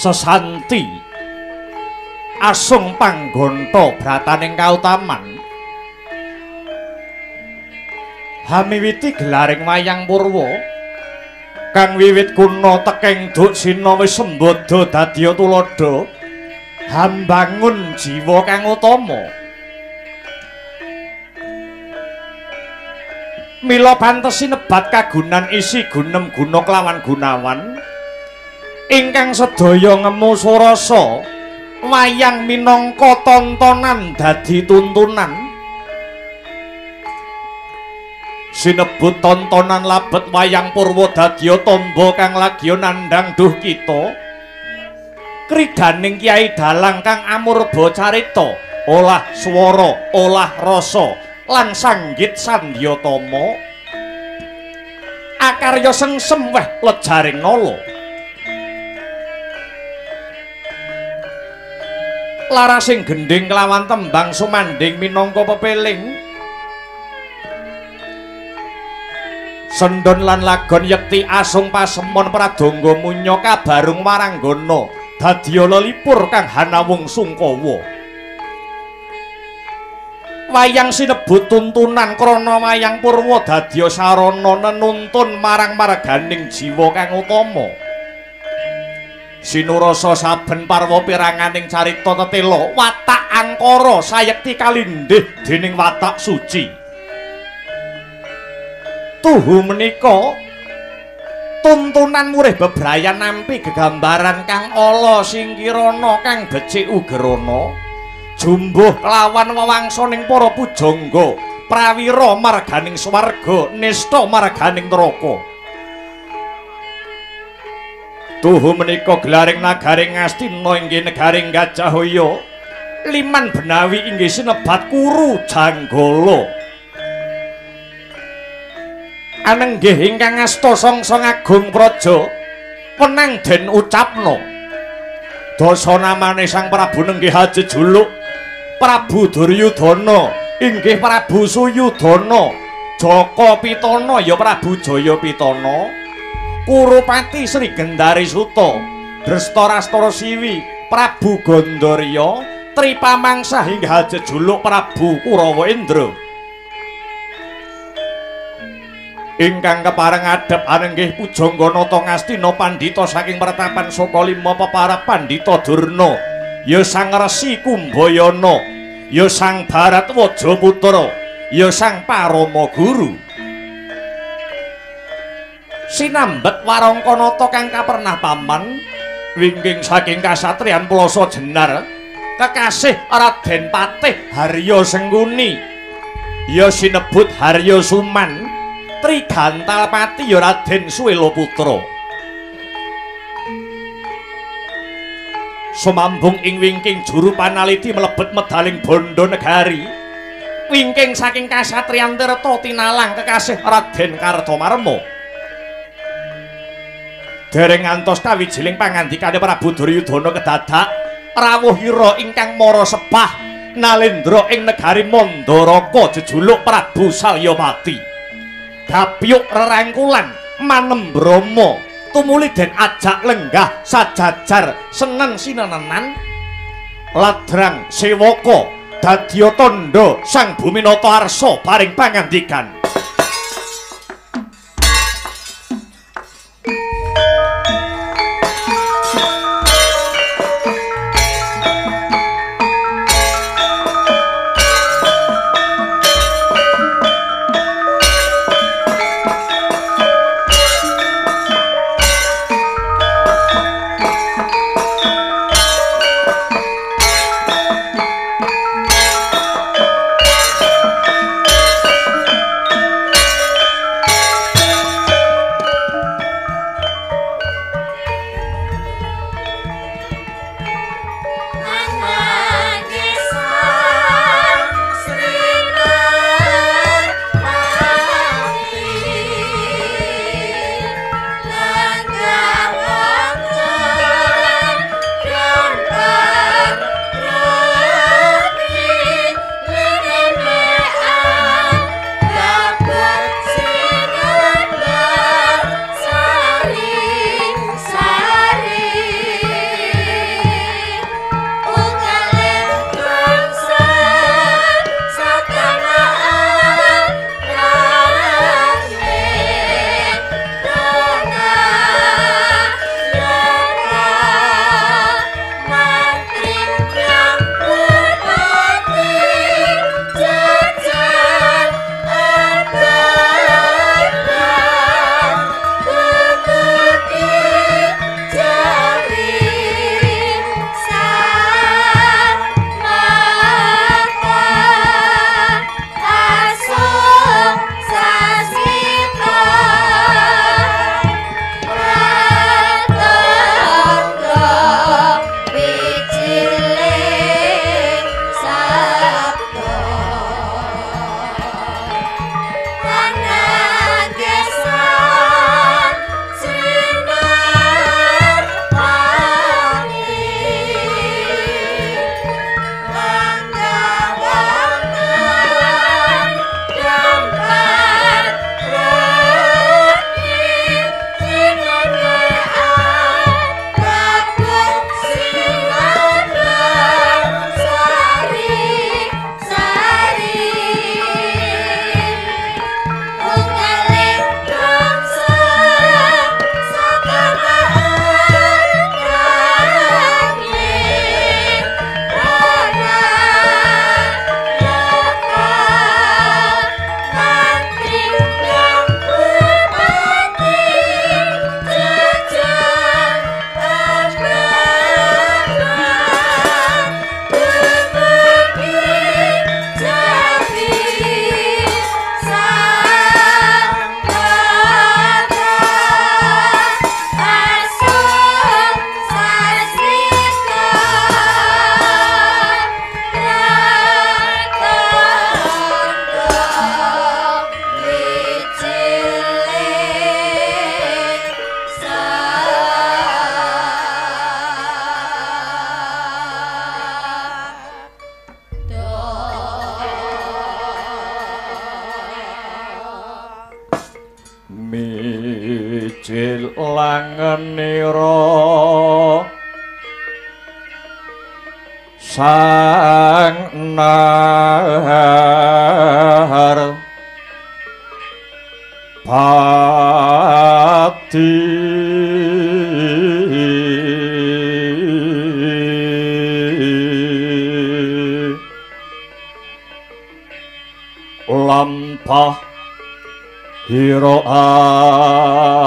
Sesanti asung panggonta brataning kautaman hamiwiti gelaring wayang purwa kang wiwit kuna teking duk sina wis sembada dadya tuladha hambangun jiwa kang utama mila pantes sinebat kagunan isi gunem guna kelawan gunawan ingkang sedaya ngemu surasa wayang minangka tontonan dadi tuntunan sinebut tontonan labet wayang purwa dadya tamba kang lagya nandhang duh kita kridaning Kyai Dalang kang amurba carita olah swara olah rasa lan sanggit sandyatama akarya sengsem weh lejaring nala larasing gending kelawan tembang sumanding minangka pepeling sendon lan lagon yekti asung pasemon pradangga munya kabarung maranggana dadya lelipur kang hanawung sungkawa wayang sinebut tuntunan krana wayang purwa dadya sarana nenuntun marang marganing jiwa kang utama sinurasa saben parwa piranganing carita tetela watak angkara sayekti kalindih dening watak suci tuhu menika tuntunan murih bebrayan nampi gegambaran kang ala singkirana kang becik ugerana jumbuh kelawan wewangsaning para pujangga prawira marganing swarga nista marganing neraka tuhu menika gelaring nagaring Ngastina inggih negaring Gajahhoya Liman Benawi inggih sinebat Kuru Janggala. Anenggih ingkang asta Songsong Agung Praja wenang den ucapno. Dasa namane Sang Prabu nenggih jejuluk Prabu Duryudana inggih Prabu Suyudana, Jaka Pitana ya Prabu Jayapitana, Kurupati Sri Gendari Suta, Drestarastara Siwi Prabu Gandarya, Tripamangsa hingga jejuluk Prabu Kurawa Indra. Ingkang kepareng adhep anenggih Pujanganata Ngastina pandhita saking pertapan saka lima peparab Pandhita Durna, ya Sang Resi Kumbayana, ya Sang Bharatwajaputra, ya Sang Parama Guru. Sinambet warangkanata kang kapernah paman wingking saking kasatriyan Plasa Jenar kekasih Raden Patih Harya Sengkuni, ya sinebut Harya Suman, Trigantalpati ya Raden Suwela Putra. Sumambung ing wingking juru panaliti mlebet medaling bondo negari wingking saking kasatriyan Tirta Tinalang kekasih Raden Kartamarma. Dereng ngantos kawijiling pangandikane Prabu Duryudana kedadak rawuhira ingkang mara sepah nalendra ing negari Mandaraka jejuluk Prabu Salyapati. Dapyuk rerangkulan manembrama tumuli den ajak lenggah sajajar seneng sinenenan ladrang sewaka dadya tandha Sang Buminata Arsa paring pangandikan. jilangenira sang nahar pati lampah hiro alon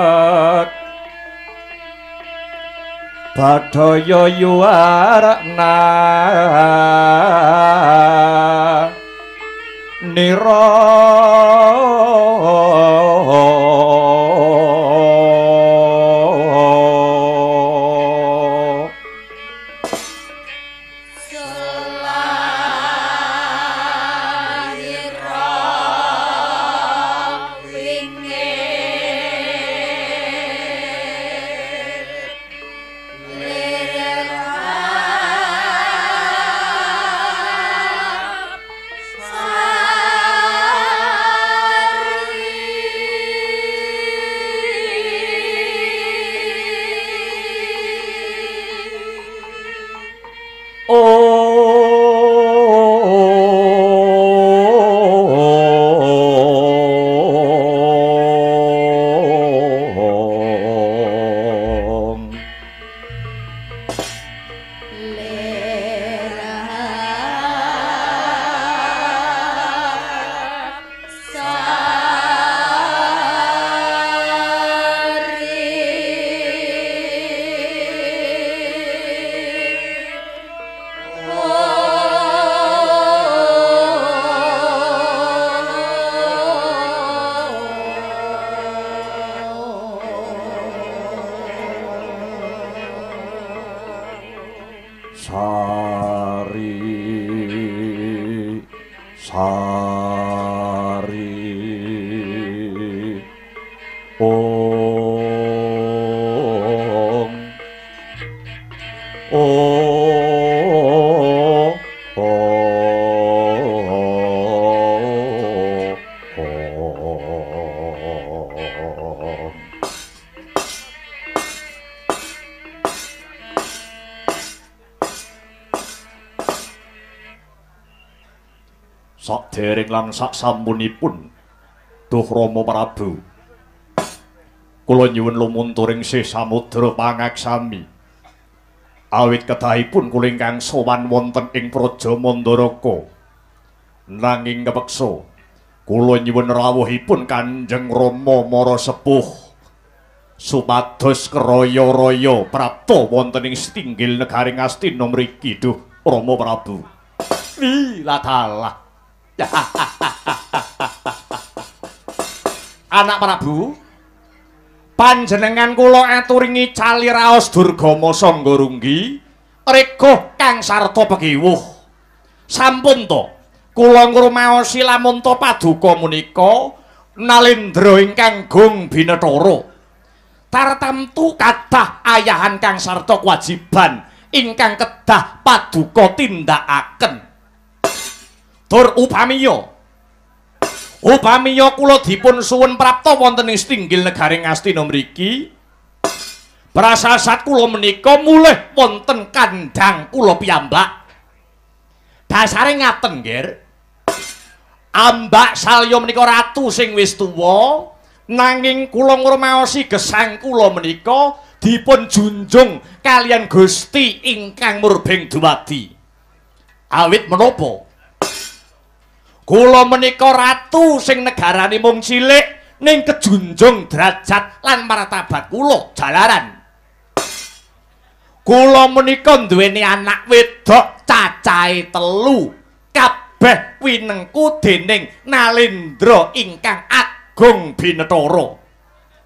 Ginarabat Badaya yuwarna nira Sadereng lan saksampunipun Duh Rama Prabu kula nyuwun lumunturing sih samudra pangaksami awit kedahipun kula ingkang sowan wonten ing Praja Mandaraka nanging kepeksa kula nyuwun rawuhipun Kanjeng Rama Mara Sepuh supados kraya-raya prapta wonten ing setinggil negaring Astina mriki Duh Rama Prabu. Lah dalah Anak Prabu, panjenengan kula aturingi cali raos Durgama Sangga Runggi, rega kang sarta pegiwuh. Sampun to, kula ngrumaosi lamun to paduka menika Nalendra ingkang Gung Binathara. Tartamtu kathah ayahan kang sarta kewajiban ingkang kedah paduka tindakaken. Tur upamiya kula dipun suwun prapta wonten ing setinggil negaring Astina mriki Prasasat kula menika mulih wonten kandhang kula piyambak. Dasare ngaten, nggih. Ambak Salya menika ratu sing wis tuwa, nanging kula ngrumaosi gesang kula menika dipun junjung kalian Gusti ingkang murbeng dumadi. Awit menapa? Kula menika ratu sing negarane mung cilik ning kejunjung derajat lan martabat kula jalaran. Kula menika duweni anak wedok cacahe 3. Kabeh winengku dening Nalendra ingkang agung binethara.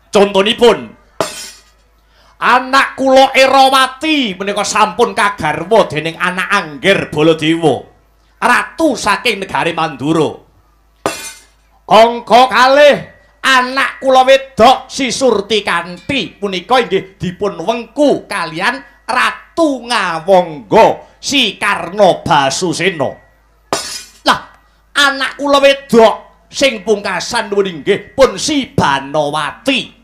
Contonipun anak kula Erawati menika sampun kagarwa dening anak Angger Baladewa, ratu saking negari Mandura. Angka kalih anak kula wedok Si Surti Kanthi punika inggih dipun wengku kalian Ratu Ngawangga Si Karna Basusena. Lah, anak kula wedok sing pungkasan nuwun inggih pun Si Banawati.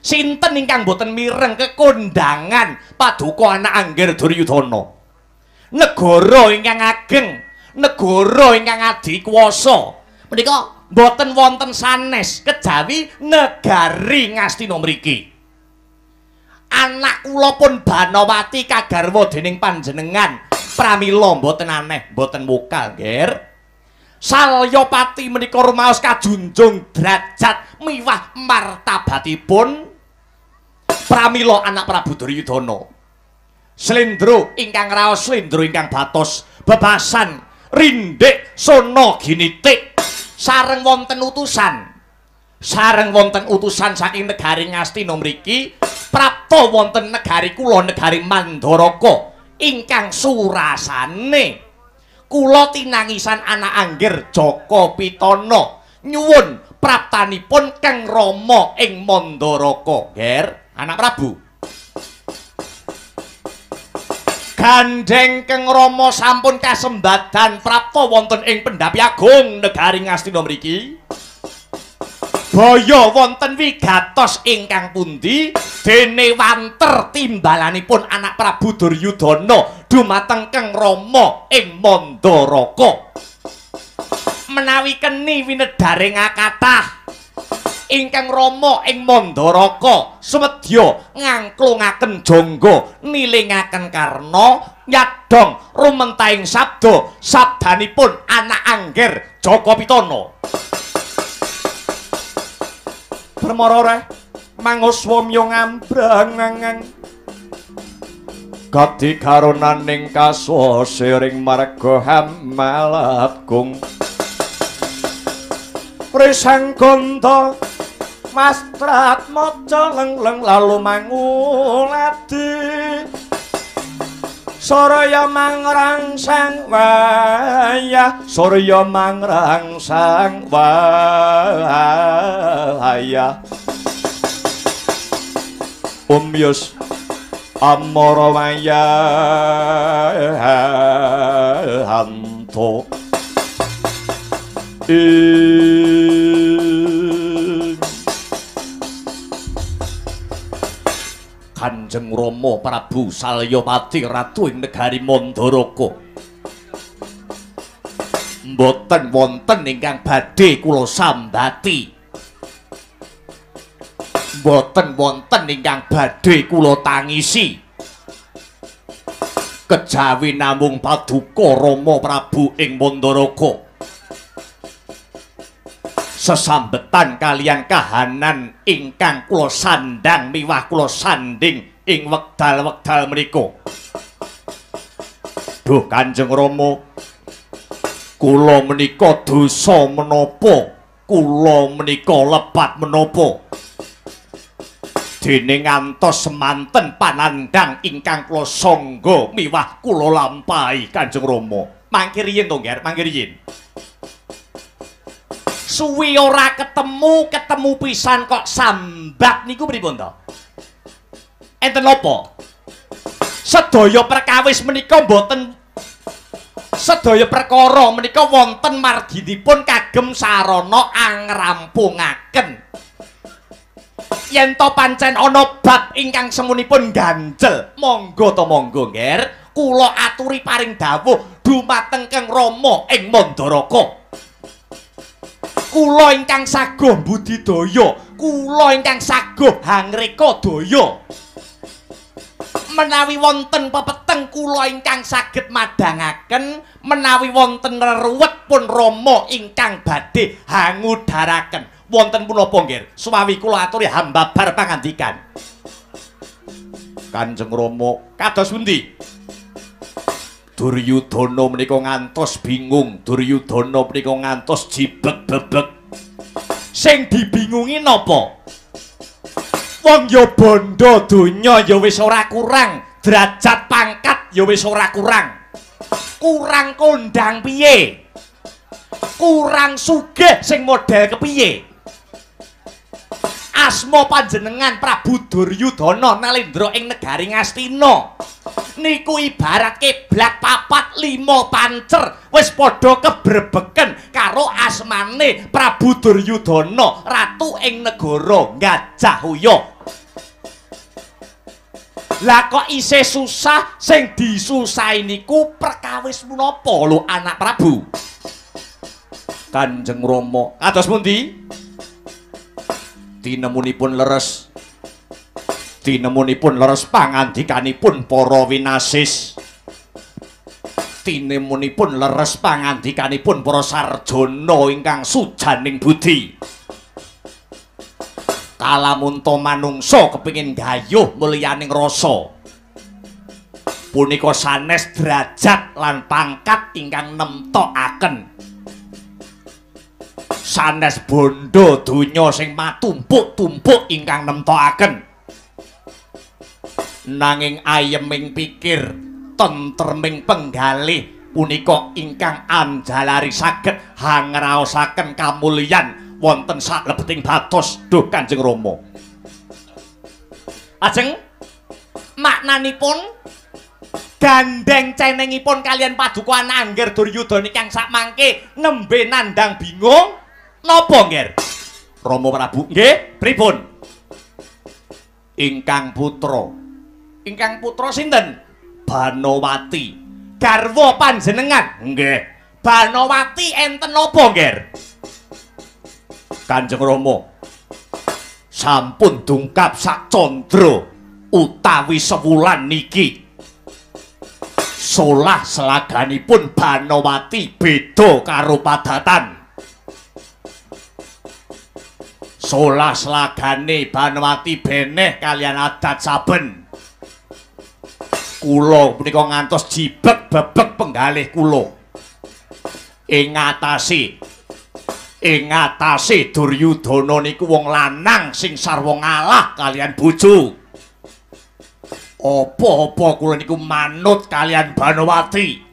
Sinten ingkang boten mireng kekondangan paduka anak Angger Duryudana? Negara ingkang ageng, negara ingkang adikwasa. Menika boten wonten sanes kejawi negari Ngastina mriki. Anak kula pun Banawati kagarwa dening panjenengan. Pramila mboten aneh, mboten mokal, nggih. Salyapati menika rumaos kajunjung derajat miwah martabatipun pramila anak Prabu Duryudana. Slendra ingkang raos, slendra ingkang batos, bebasan rindik sona ginitik sareng wonten utusan. Sareng wonten utusan saking negari Ngastina mriki prapta wonten negari kula negari Mandaraka ingkang surasane kula tinangisan anak Angger Jaka Pitana nyuwun praptanipun Kang Rama ing Mandaraka. Ger, anak Prabu. Gandeng Kang Rama sampun kasembadan prapta wonten ing Pendhapi Agung negari Ngastina mriki. Baya wonten wigatos ingkang pundi dene wanter timbalanipun anak Prabu Duryudana dumateng Kang Rama ing Mandaraka. Menawi keni winedaring kathah ingkang Rama ing Mandaraka sumedya ngangklungaken jangga nilingaken karna nyadong rumentahing sabda sabdanipun anak Angger Jaka Pitana. Permara manguswamya ngambrangangan gati karonaning kaswasiring marga hamalatgung Prisang Ganda mastrat maca lengleng lalu manguladi Soraya mangrangsang wayah Soraya mangrangsang wayah Umyus amara wayah hanto Kanjeng Rama Prabu Salyapati ratu ing negari Mandaraka. Mboten wonten ingkang badhe kula sambati. Mboten wonten ingkang badhe kula tangisi. Kejawi namung paduka Rama Prabu ing Mandaraka. Sesambetan kalian kahanan ingkang kula sandang miwah kula sanding ing wekdal-wekdal menika. Duh Kanjeng Rama, kula menika dosa menapa? Kula menika lebat menapa? Dene ngantos semanten panandang ingkang kula sangga miwah kula lampahi Kanjeng Rama. Mangke riyin to, Nger, mangke riyin. Suwi ora ketemu pisan kok sambat niku pripun to? Enten napa? Sedaya perkawis menika mboten sedaya perkara menika wonten marginipun kagem sarana angrampungaken. yen to pancen ana bab ingkang semunipun ganjel, monggo to monggo, Nger. Kula aturi paring dawuh dumateng Kang Rama ing Mandaraka. Kula ingkang saguh budidaya, kula ingkang saguh hangreka daya. Menawi wonten pepeteng kula ingkang saged madangaken, menawi wonten reruwet pun Rama ingkang badhe hangudharaken. Wonten punapa nggih? Suwawi kula aturi hambabar pangandikan. Kanjeng Rama kados pundi? Duryudana menika ngantos bingung, Duryudana menika ngantos jibeg-bebeg. Sing dibingungi napa? Wong ya bondo donya ya wis ora kurang, derajat pangkat ya wis ora kurang. Kurang kondang piye? Kurang sugih sing model kepiye? Asma panjenengan Prabu Duryudana Nalendra ing negari Ngastina niku ibarat keblak papat lima pancer wis padha kebrebeken karo asmane Prabu Duryudana ratu ing negara Gajahhoya. Lah kok isih susah, sing disusahi niku perkawis menapa lho anak Prabu? Kanjeng Rama kados pundi? Tinemunipun leres, tinemunipun leres pangandikanipun para winasis, tinemunipun leres pangandikanipun para sarjana ingkang sujaning budi. Kalamun to manungsa kepingin gayuh mulyaning rasa, punika sanes derajat lan pangkat ingkang nemtokaken. Sanes bondo donya sing matumpuk-tumpuk ingkang nemtokaken. Nanging ayeming pikir, tentreming penggalih punika ingkang anjalari saged hangraosaken kamulyan wonten saklebeting batos duh Kanjeng Rama. Ajeng maknanipun gandeng cenengipun kalian paduka Angger Duryudana ingkang sakmangke nembe nandang bingung. Napa nggih? Rama Prabu nggih, pripun? Ingkang putra. Ingkang putra sinten? Banowati. Garwa panjenengan? Nggih. Banowati enten napa nggih? Kanjeng Rama sampun dungkap sak candra utawi sewulan niki. Solah selaganipun Banowati beda karo padatan. Solah selagane Banowati beneh kalian adat saben. Kula punika ngantos jibeg bebeg penggalih kula. Ing ngatasi Duryudana niku wong lanang sing sarwa ngalah kalian bojo. Apa-apa kula niku manut kalian Banowati.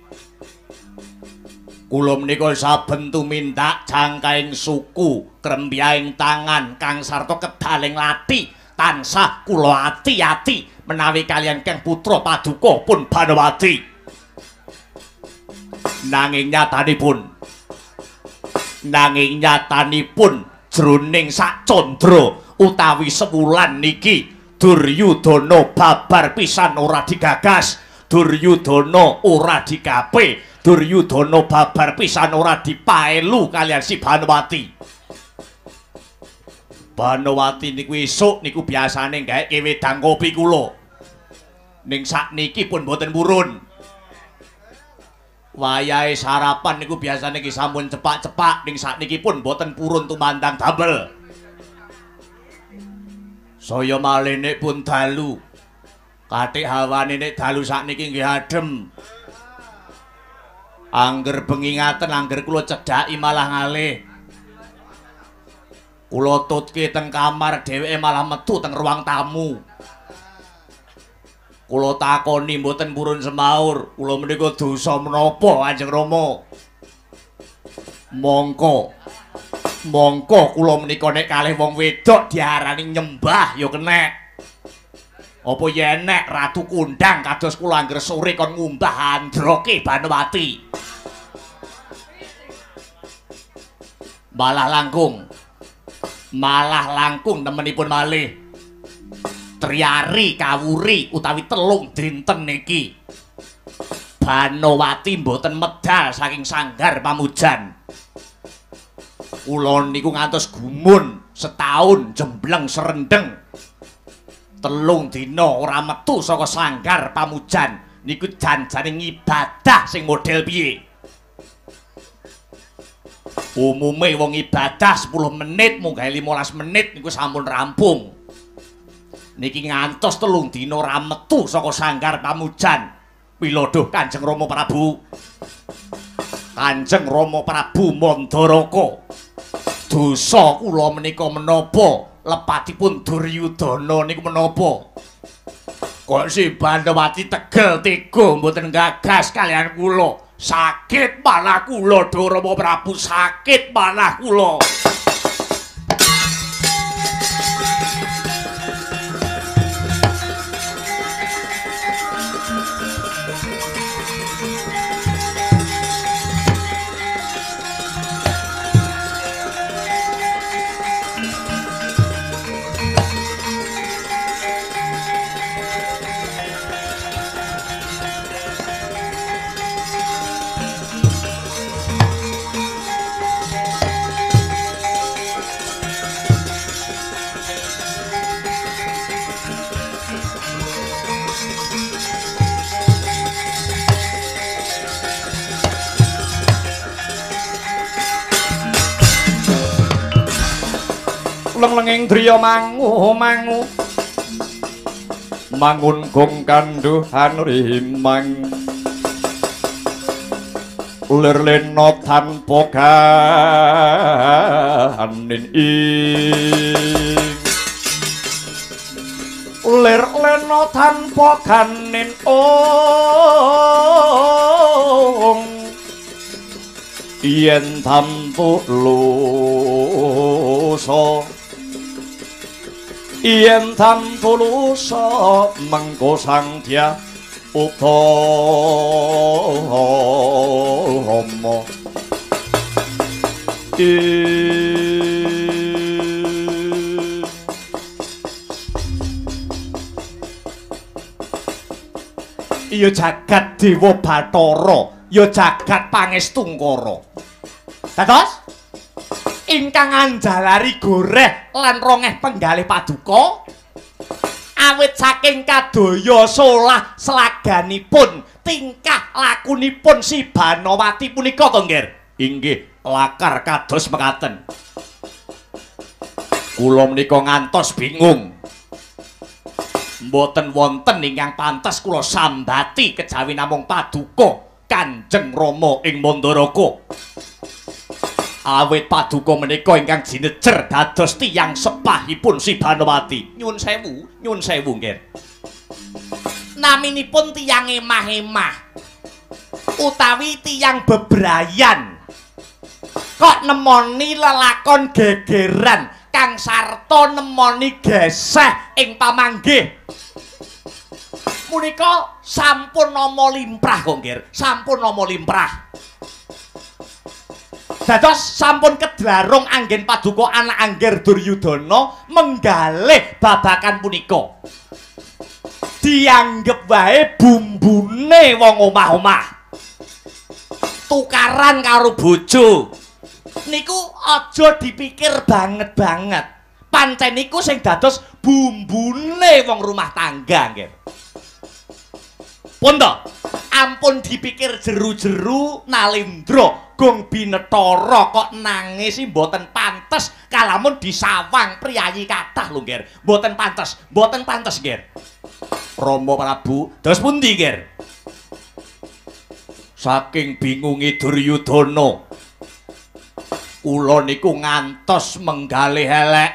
Kula menika saben tumindak jangkaing suku, krembyaing tangan kang sarta kedaling lati tansah kula ati-ati menawi kalian Kang putra paduka pun Banowati. Nanging nyatanipun jroning sak candra utawi sewulan niki Duryudana babar pisan ora digagas, Duryudana ora digape, Duryudana babar pisan ora dipaelu kalian si Banowati. Banowati niku esuk niku biasane gawe wedang kopi kula. Ning sakniki pun boten purun. Wayahe sarapan niku biasane ki sampun cepak-cepak, ning sakniki pun boten purun tumandang damel. Saya malih nek pun dalu. Kathik hawane nek dalu sakniki nggih adem. Angger bengi ngaten angger kula cedhaki malah ngalih. Kula tutke teng kamar dheweke malah metu teng ruang tamu. Kula takoni mboten purun semaur, kula menika dosa menapa Kanjeng Rama? Mongko kula menika nek kalih wong wedok diarani nyembah ya kenek. Apa yen nek Ratu Kundang kados kula angger sore kon ngumbah androke Banowati. Malah langkung nemenipun malih Triari kawuri utawi telung dinten niki Banowati mboten medal saking sanggar pamujan. Kula niku ngantos gumun setahun jembleng serendeng. Telung dina ora metu saka sanggar pamujan. Niku janjane ngibadah sing model piye? Umume wong ibadah 10 menit munggah 15 menit niku sampun rampung. Niki ngantos telung dina ora metu saka sanggar pamujan. Pilodoh Kanjeng Rama Prabu. Kanjeng Rama Prabu Mandaraka. Dosa kula menika menapa? Lepatipun Duryudana niku menapa? Kok si Banowati tegel tega mboten gagas kalian kula. Sakit malah kula Rama Prabu, sakit malah kula. Lenging driya mangu mangun gong kanduhan rimang ulir leno tanpa ganin ing ulir leno tanpa ganin ong yen tampu luso yen tanpa luso mengko sangtya utama iya jagat Dewa Bathara ya jagat Pangestungkara dados ingkang anjalari goreh lan rongeh penggalih paduka awit saking kadaya solah selaganipun tingkah lakunipun si Banowati punika to nggih inggih lakar kados mekaten kula menika ngantos bingung mboten wonten ingkang pantes kula sambati kejawi namung paduka Kanjeng Rama ing Mandaraka awit paduka menika ingkang jinejer dados tiyang sepahipun si Banowati. Nyun sewu nggih. Naminipun tiyang emah-emah utawi tiyang bebrayan. Kok nemoni lelakon gegeran kang sarta nemoni geseh ing pamanggih. Punika sampun nama limprah kok nggih, sampun nama limprah. Dados sampun kedlarung anggen paduka anak angger Duryudana menggalih babakan punika. Dianggep wae bumbune wong omah-omah. Tukaran karo bojo. Niku aja dipikir banget-banget. Pancen niku sing dados bumbune wong rumah tangga nggih. Punda, ampun dipikir jeru-jeru Nalendra Gong Binetara kok nangis mboten pantes kalamun disawang priyayi kathah lho nggih. Mboten pantes nggih. Rama Prabu, dos pundi nggih? Saking bingungi Duryudana. Kula niku ngantos menggalih elek.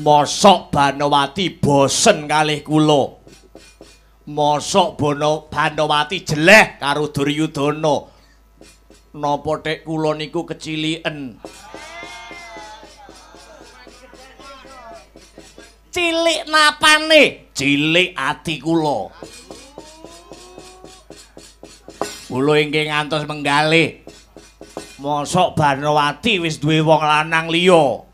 Mosok Banowati bosen kalih kula. Mosok Banowati jeleh karo Duryudana. Napa tek kula niku keciliken. Cilik napane? Cilik ati kula. Kula inggih ngantos menggalih. Mosok Banowati wis duwe wong lanang liya.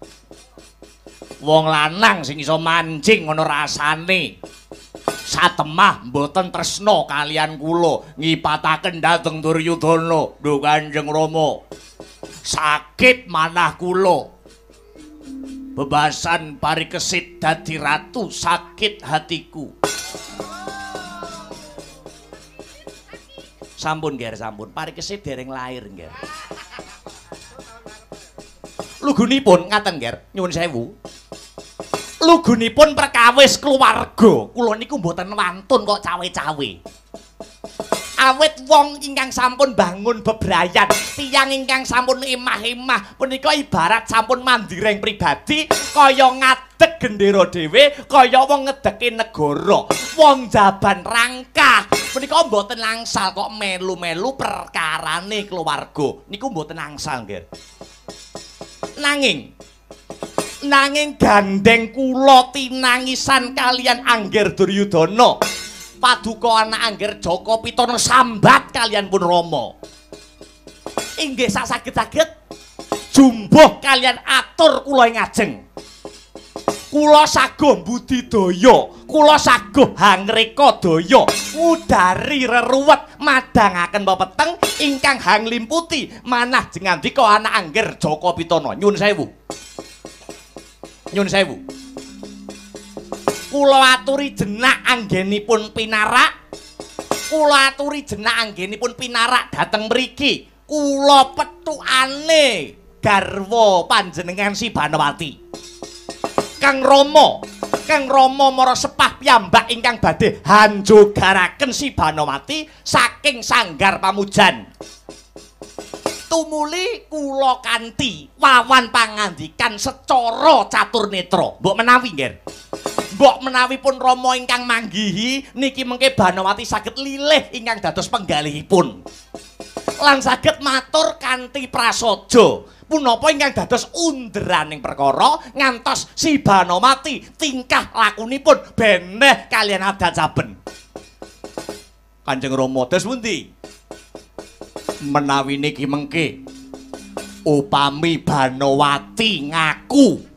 Wong lanang sing iso mancing ngono rasane. Satemah mboten tresna kalian kula ngipataken dhateng Duryudana. Lho Kanjeng Rama. Sakit manah kula. Bebasan parikesit dadi ratu sakit hatiku. Sampun Nger, sampun. Parikesit dereng lair Nger. Lugunipun ngaten Nger, nyuwun sewu. Lugunipun perkawis keluarga. Kula niku mboten wantun kok cawe-cawe. Awit wong ingkang sampun bangun bebrayan, tiyang ingkang sampun emah-emah punika ibarat sampun mandireng pribadi, kaya ngadeg gendera dhewe, kaya wong ngedeki negara. Wong jaban rangkah punika mboten angsal kok melu-melu perkarane keluarga. Niku mboten angsal, Nggih. Nanging gandeng kula tinangisan kalian Angger Duryudana. Paduka anak Angger Jaka Pitana sambat kalian pun Rama. Inggih saged-saged jumbuh kalian atur kula ing ajeng. Kula saguh budidaya, kula saguh hangreka daya, ngudari reruwet madangaken pepeteng ingkang hanglimputi manah jengandika anak Angger Jaka Pitana. Nyun sewu. Nyun sewu. Kula aturi jenak anggenipun pinarak. Kula aturi jenak anggenipun pinarak dhateng mriki. Kula petukane garwa panjenengan Si Banowati. Kang Rama mara sepah piyambak ingkang badhe hanjogaraken Si Banowati saking sanggar pamujan. Tumuli kula kanthi wawan pangandikan secara catur netra. Mbok menawi nggih. Mbok menawi pun Rama ingkang manggihi niki mengke Banowati saged lilih ingkang dados penggalihipun. Lan saged matur kanthi prasaja. Punapa ingkang dados underaning perkara ngantos Si Banowati tingkah lakunipun beneh kalian adat saben. Kanjeng Rama dos pundi? Menawi niki mengke upami Banowati ngaku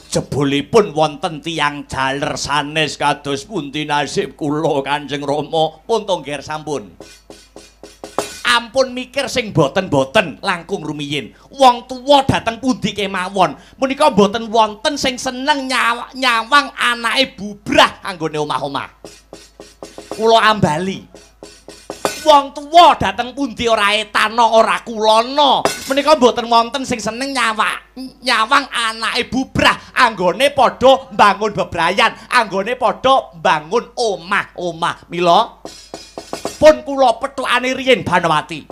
jebulipun wonten tiyang jaler sanes kados pundi nasib kula Kanjeng Rama pun tongger sampun. Ampun mikir sing boten-boten langkung rumiyin. Wong tuwa dateng pundi kemawon. Menika boten wonten sing seneng nyawang anake bubrah anggone omah-omah. Kula ambali. Wong tuwa dateng pundi ora etana ora kulana. Menika mboten wonten sing seneng nyawang anake bubrah anggone padha mbangun bebrayan, anggone padha mbangun omah-omah. Mila pun kula petukane riyin Banowati.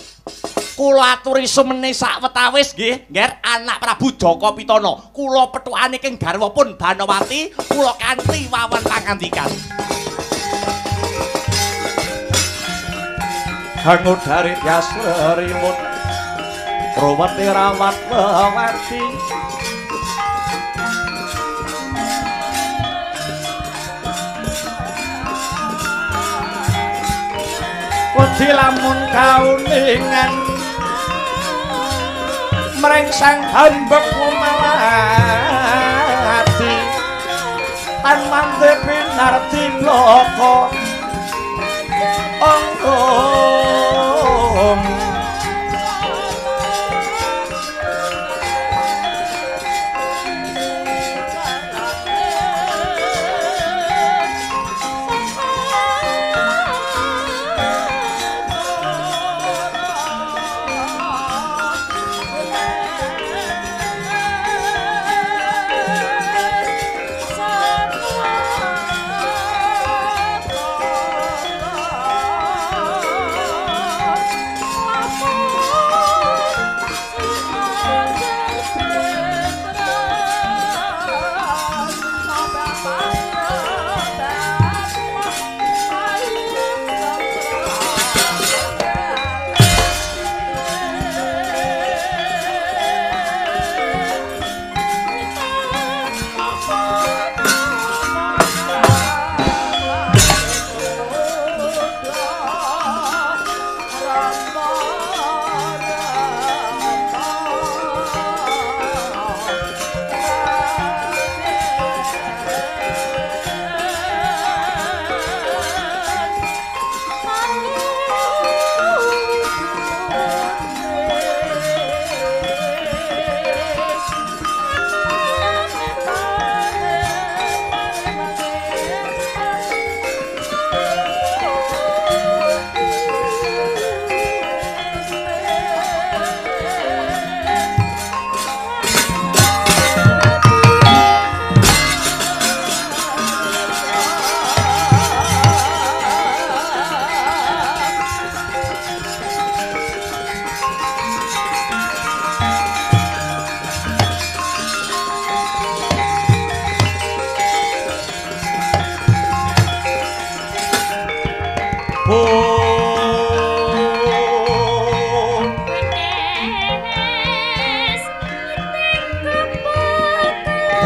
Kula aturi sumene sawetawis nggih, Nger anak Prabu Jaka Pitana. Kula petukane king garwapun Banowati, kula kanthi wawan pangandikan. Hangudari yasrimut Rawati rawat wewarti wedi lamun kauningan mrengsang hambek kumawati tan mantep pinarti loko ong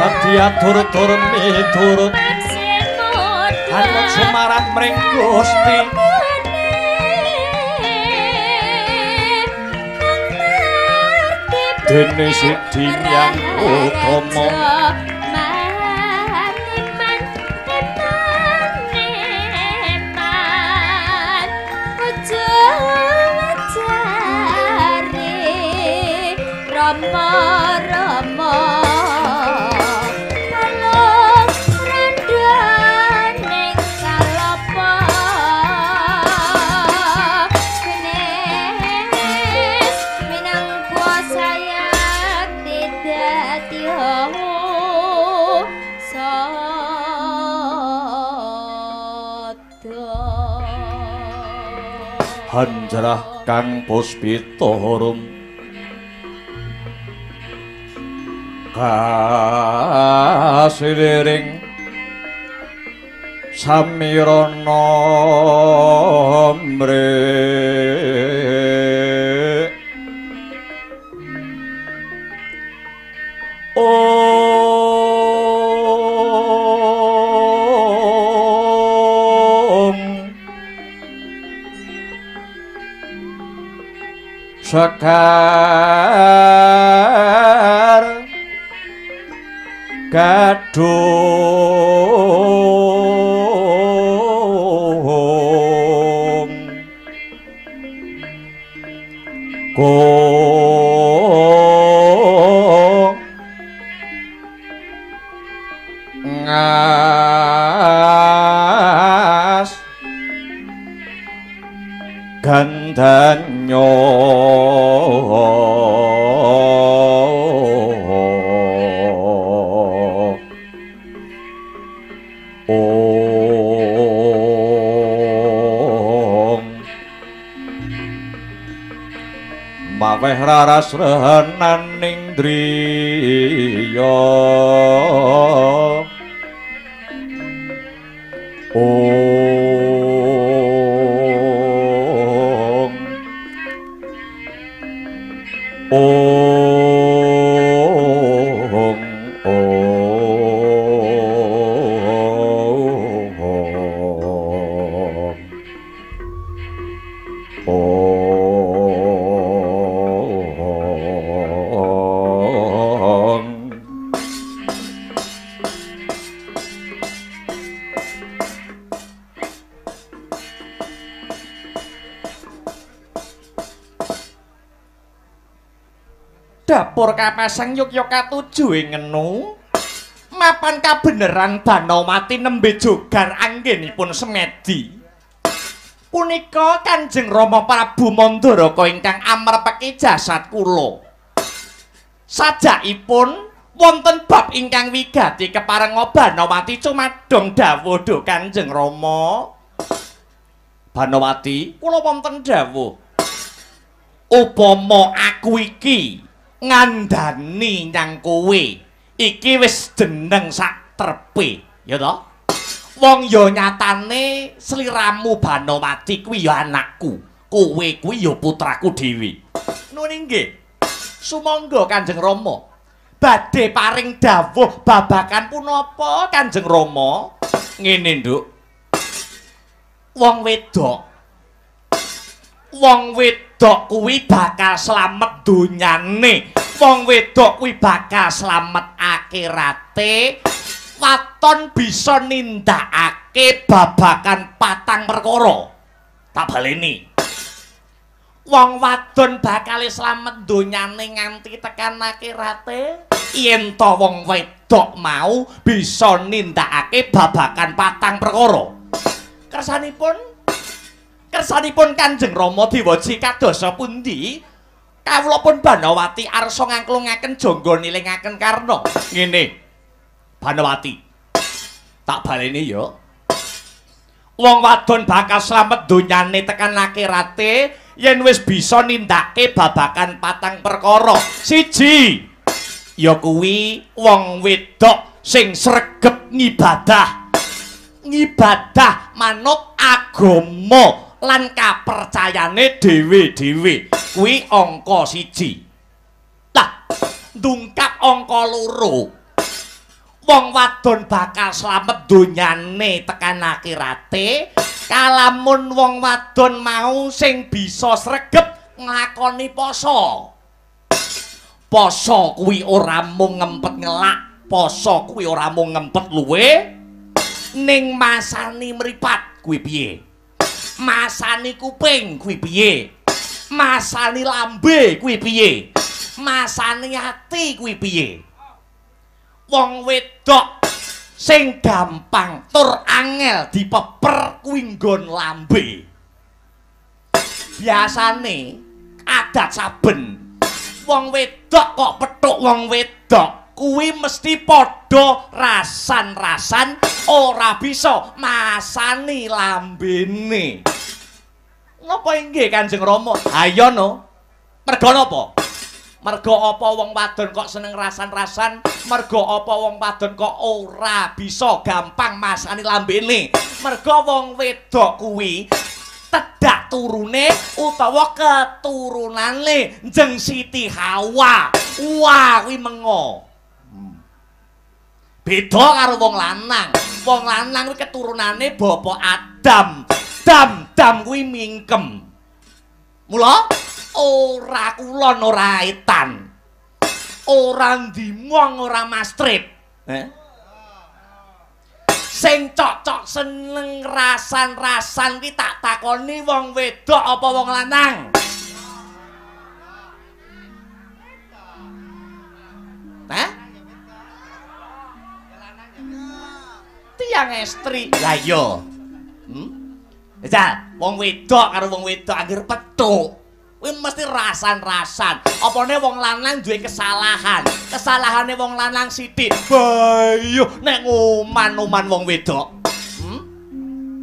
dadi atur-atur miturut hanut sumarat mring Gusti dene sidi yang utama Rama kalong randane kalapa genes minang kuasa yang tidak Hanjarah kang puspitorum kasiliring samirana mrek Sekar kadung ngas gandanyo maweh raras rehenaning driya Dapur Kapasang Yogyakarta ing ngenu mapan kabeneran Banowati nembe jogar anggenipun semedi punika Kanjeng Rama Prabu Mandaraka ingkang amrepeki jasad kula sajakipun wonten bab ingkang wigati keparenga Banowati cumadong dawuh do Kanjeng Rama Banowati kula wonten dawuh upama aku iki ngandani nyang kowe iki wis jeneng sak trepe ya toh wong ya nyatane sliramu Banowati kuwi ya anakku kowe kuwi ya putraku dhewe nuwun inggih sumangga Kanjeng Rama badhe paring dawuh babagan punapa Kanjeng Rama ngene nduk wong wedok kuwi bakal slamet donyane wong wedok kuwi bakal slamet akhirate waton bisa nindakake babagan patang perkara tak baleni wong wadon bakal slamet donyane nganti tekan akhirate yen to wong wedok mau bisa nindakake babagan patang perkara kersanipun Kanjeng Rama Dewaji kadosa pundi kawula pun Banowati arsa ngangklungaken jangga nilingaken karna ngene Banowati tak baleni ya wong wadon bakal slamet donyane tekan akhirate yen wis bisa nindake babagan patang perkara siji ya kuwi wong wedok sing sregep ngibadah manut agama lan kapercayane dhewe-dhewe kuwi angka 1 lah ndungkap angka 2 wong wadon bakal slamet donyane tekan akhirate kalamun wong wadon mau sing bisa sregep nglakoni poso. Poso kuwi ora mung ngempet ngelak, poso kuwi ora mung ngempet luwe ning masani mripat kuwi piye? Masani kuping kuwi piye? Masani lambe kuwi piye? Masani ati kuwi piye? Wong wedok sing gampang tur angel dipeper kuwi nggon lambe. Biasane adat saben wong wedok kok petuk wong wedok kuwi mesti padha rasan-rasan ora bisa masani lambene. Napa inggih Kanjeng Rama? Ayo no. Merga napa? Merga apa wong wadon kok seneng rasan-rasan? Merga apa wong wadon kok ora bisa gampang masani lambene? Merga wong wedok kuwi tedak turune utawa keturunane Njeng Siti Hawa. Wah, kuwi mengo. Beda karo wong lanang. Wong lanang kuwi keturunane Bapak Adam. Dam kuwi mingkem. Mula ora kulon ora etan. Ora ndimong ora mastrip. Sing cocok seneng rasan-rasan ki tak takoni wong wedok apa wong lanang? Tiang estri. Lah iya. Wong wedok karo wong wedok anggere petuk. Kuwi mesti rasan-rasan. Apane wong lanang duwe kesalahan. Kesalahane wong lanang sithik. Bayo nek ngoman-oman wong wedok.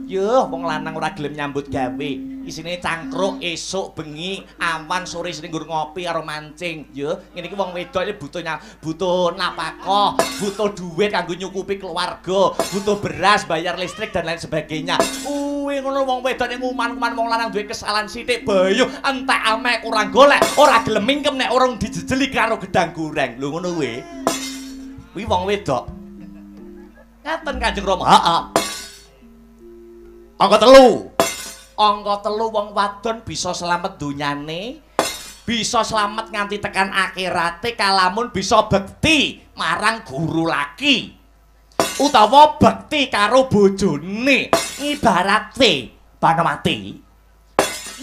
Yuh, wong lanang ora gelem nyambut gawe. Isine cangkruk esuk bengi, awan sore sing nggur ngopi karo mancing. Yuh, ngene iki wong wedok iki butuh napakah, butuh duit kanggo nyukupi keluarga, butuh beras, bayar listrik dan lain sebagainya. Ngono wong wedok nek nguman-nguman wong lanang duwe kesalahan sithik bayo entek ame kurang golek ora gelem mingkem nek urung dijejeli karo gedang goreng. Lho ngono kuwi. Kuwi wong wedok. Ngaten Kanjeng Rama. Heeh. Angka 3. Angka 3 wong wadon bisa slamet donyane, bisa slamet nganti tekan akhirate kalamun bisa bekti marang guru laki. Utawa bekti karo bojone. Ibarate Banamati,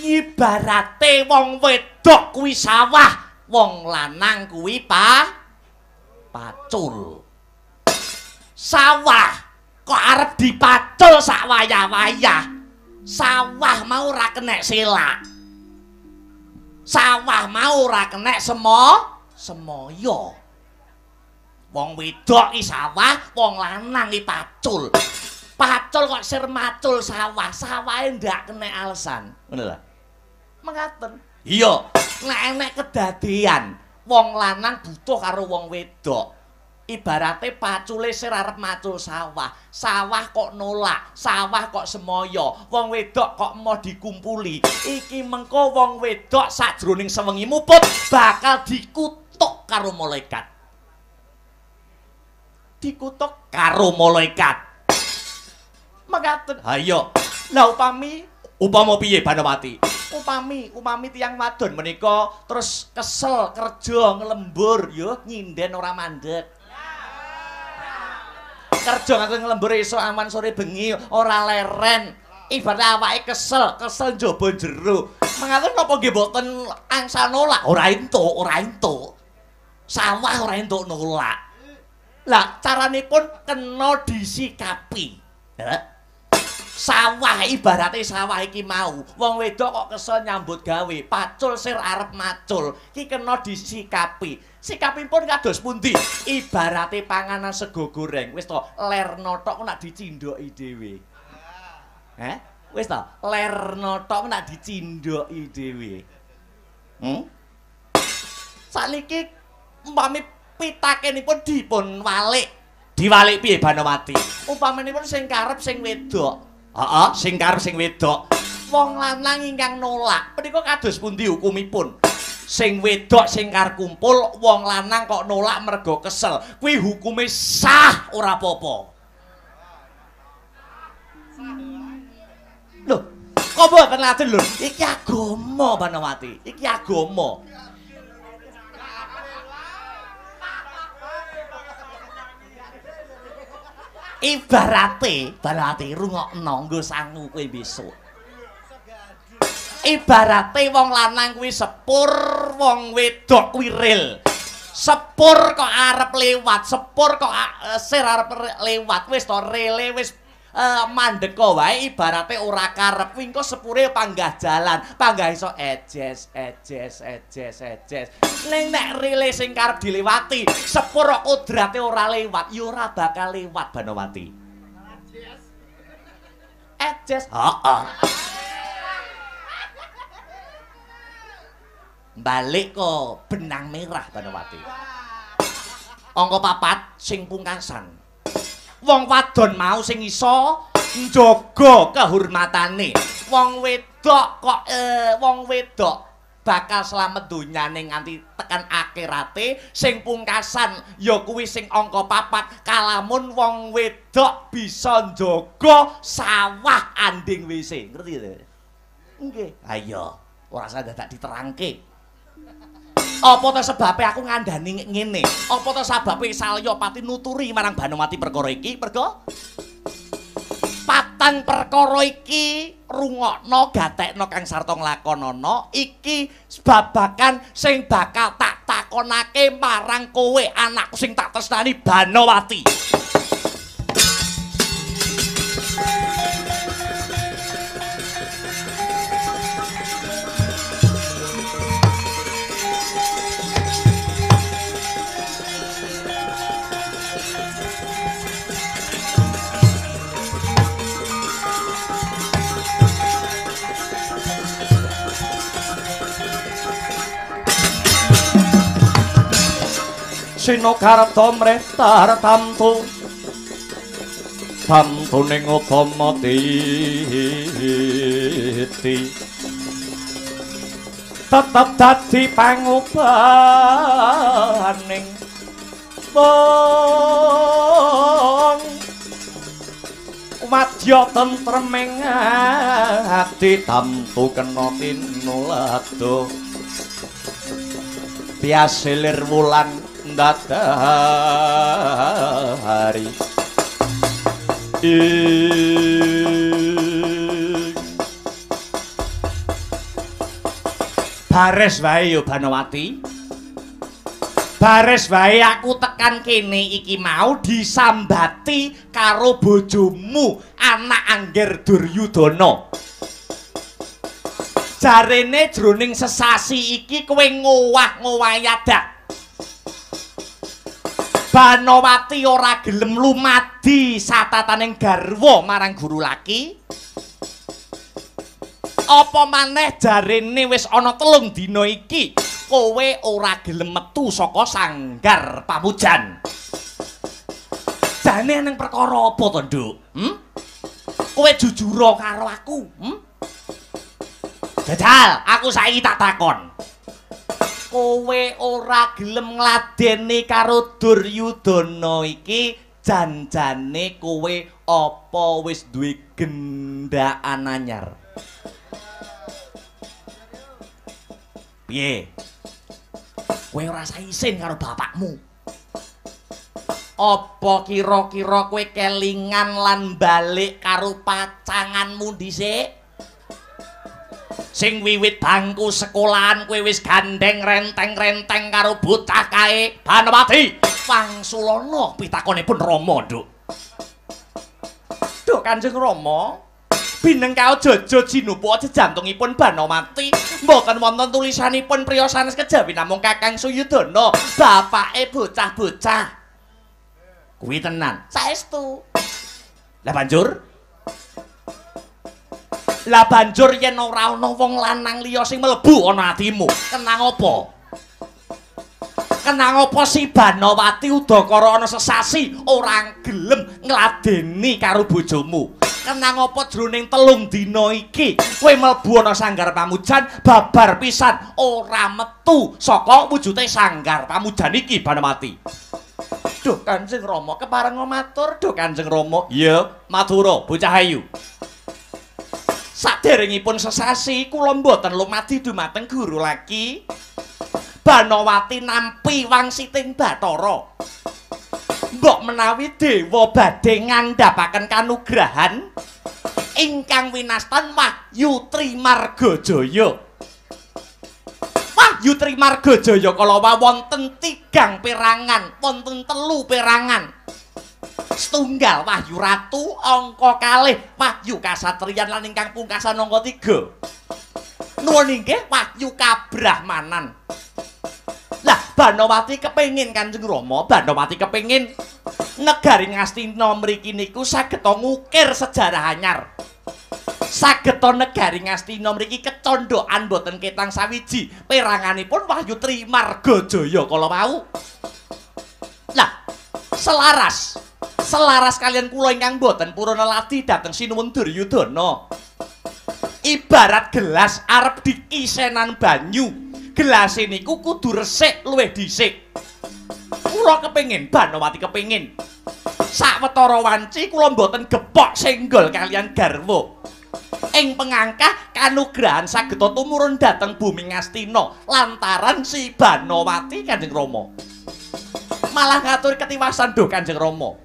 ibarate wong wedok kuwi sawah, wong lanang kuwi pacul. Sawah kok arep dipacul sak wayah-wayah. Sawah mau ora kenek selak. Sawah mau ora kenek semoyo. Wong wedok ki sawah, wong lanang ki pacul. Pacul kok sir macul sawah, sawahe ndak kena alasan. Ngono lho. Mengaten. Iya, nek enek kedadean wong lanang butuh karo wong wedok. Ibarate pacule sir arep macul sawah, sawah kok nolak, sawah kok semoyo, wong wedok kok mau dikumpuli. Iki mengko wong wedok sajroning sewengi muput bakal dikutuk karo malaikat. Dikutuk karo malaikat. Mekaten. Ha iya. Lah upama piye Banawati? Upami tiyang wadon menika terus kesel kerja ngelembur yo nyinden ora mandeg. Kerja nganggo ngelembur esuk awan sore bengi ora leren. Ibarat awake kesel njaba jero. Mengaten napa nggih mboten angsal nolak? Ora entuk. Sawah ora entuk nolak. Lah caranipun kena disikapi. Sawah ibarate sawah iki mau wong wedok kok kesel nyambut gawe pacul sir arep macul iki kena disikapi. Sikapipun kados pundi? Ibarate panganan sego goreng wis to lerno tok nak dicindoki dhewe. Wis to lerno tok nak dicindoki dhewe. Saniki umpami pitakenipun dipun walik. Diwalik piye Banawati? Umpamanipun sing karep sing wedok. Heeh, sing karep sing wedok. Wong lanang ingkang nolak, menika kados pundi hukumipun? sing wedok sing karep kumpul wong lanang kok nolak mergo kesel kuwi hukume sah ora apa-apa. Lho, kok mboten laden lho? Iki agama Banowati, iki agama. Ibarate, Banowati rungokno nggo sangu kowe besok. Ibarate wong lanang kuwi sepur, wong wedok kuwi ril. Sepur kok arep lewat, sepur kok sir arep lewat, wis to rele wis mandeka wae ibarate ora karep kuwi engko sepure panggah jalan, panggah iso ejes. Ning nek rele sing karep dilewati, sepur kok kodrate ora lewat, ya ora bakal lewat Banowati. Ejes. Heeh. Balik kok benang merah Banowati. Angka 4 sing pungkasan. Wong wadon mau sing iso njaga kehormatane. Wong wedok kok wong wedok bakal slamet donyane nganti tekan akhirate. Sing pungkasan ya kuwi sing angka 4 kalamun wong wedok bisa njaga sawah anding WC. Ngerti to? Nggih. Ayo, ora usah dadak diterangke. Apa to sebabe aku ngandani ngene? Apa to sebabe Salya pati nuturi marang Banowati perkara iki? Mergo patang perkara iki rungokno gatekno kang sarta nglakonana iki babagan sing bakal tak takonake marang kowe anakku sing tak tresnani Banowati. Sinokarta mrehtar tamtu ning utama titi tetep dadi pangubaning wong madya tentreming ati tamtu kena tinulado piasilir wulan dadari bares wae yo Banowati, bares wae aku tekan kene iki mau disambati karo bojomu anak Angger Duryudana. Jarene jroning sesasi iki kowe ngowah-ngowahi adat. Banowati ora gelem lumadi satataning garwa marang guru laki. Apa maneh jarene wis ana 3 dina iki kowe ora gelem metu saka sanggar pamujan. Jane nang perkara apa to, Nduk? Kowe jujur karo aku, Jajal, aku saiki tak takon. Kowe ora gelem ngladeni karo Duryudana iki janjane kowe apa wis duwe gendaan anyar? Piye? Kowe ora isin karo bapakmu? Apa kira-kira kowe kelingan lan balik karo pacanganmu dhisik? Sing wiwit bangku sekolahan kowe wis gandeng renteng-renteng karo bocah kae Banowati. Wangsulana pitakonipun Rama, Nduk. Nduk Kanjeng Rama, binengka Jaja Jinupuk jejantungipun Banowati mboten wonten tulisanipun priya sanes kejawi namung Kakang Suyudana, bapake bocah-bocah. Kuwi tenan. Saestu. Lah banjur yen ora ana wong lanang liya sing mlebu ana atimu, kenang apa? Kenang apa si Banowati udakara ana sesasi ora gelem ngladeni karo bojomu? kenang apa jroning 3 dina iki kowe mlebu ana Sanggar Pamujan babar pisan ora metu saka wujute Sanggar Pamujan iki Banowati. Duh Kanjeng Rama kepareng matur duh Kanjeng Rama. Iya, matura bocah ayu. Saderengipun sesasi kula mboten lumadi dumateng guru lagi. Banowati nampi wangsiting Bathara. Mbok menawi dewa badhe ngandhapaken kanugrahan ingkang winastan Wahyu Trimargajaya. Wahyu Trimargajaya kala wonten 3 perangan, wonten 3 perangan. Setunggal Wahyu Ratu, angka 2 Wahyu Kasatriyan lan ingkang pungkasan angka 3. Nuwun inggih Wahyu Kabrahmanan. Lah Banowati kepengin Kanjeng Rama, Banowati kepengin negari Ngastina mriki niku sageta ngukir sejarah anyar. Sageta negari Ngastina mriki kecondhokan boten ketang sawiji peranganipun Wahyu Trimargajaya kala wau. Lah selaras kalian kula ingkang boten purun neladi dhateng Sinuwun Duryudana. Ibarat gelas arep dikisenan banyu. Gelas niku kudu resik luwih dhisik. Kula kepengin, Banowati kepengin. Sawetara wanci kula mboten gepok senggol kalian garwa. Ing pengangkah kanugrahan sageta tumurun dhateng bumi Ngastina lantaran si Banowati Kanjeng Rama. Malah ngatur ketiwasan duh Kanjeng Rama.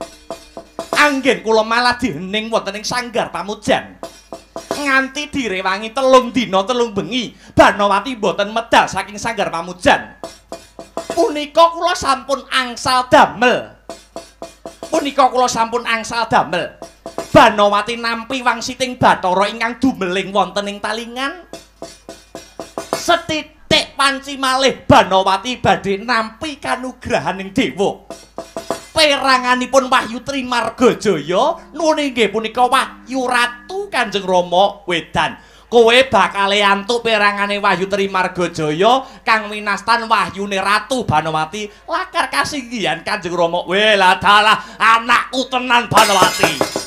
Anggen kula malah dihening wonten ing Sanggar Pamujan. Nganti direwangi 3 dina 3 bengi Banowati boten medal saking Sanggar Pamujan. Punika kula sampun angsal damel. Banowati nampi wangsiting Bathara ingkang dumeling wonten ing talingan. Setitik panci malih Banowati badhe nampi kanugrahaning dewa. Peranganipun Wahyu Trimargajaya nuwun inggih punika Wahyu Ratu Kanjeng Rama Wedan. Kowe bakal antuk perangane Wahyu Trimargajaya kang winastan wahyune Ratu Banowati lakar kasinggihan Kanjeng Rama. Wela dalah anakku tenan Banowati.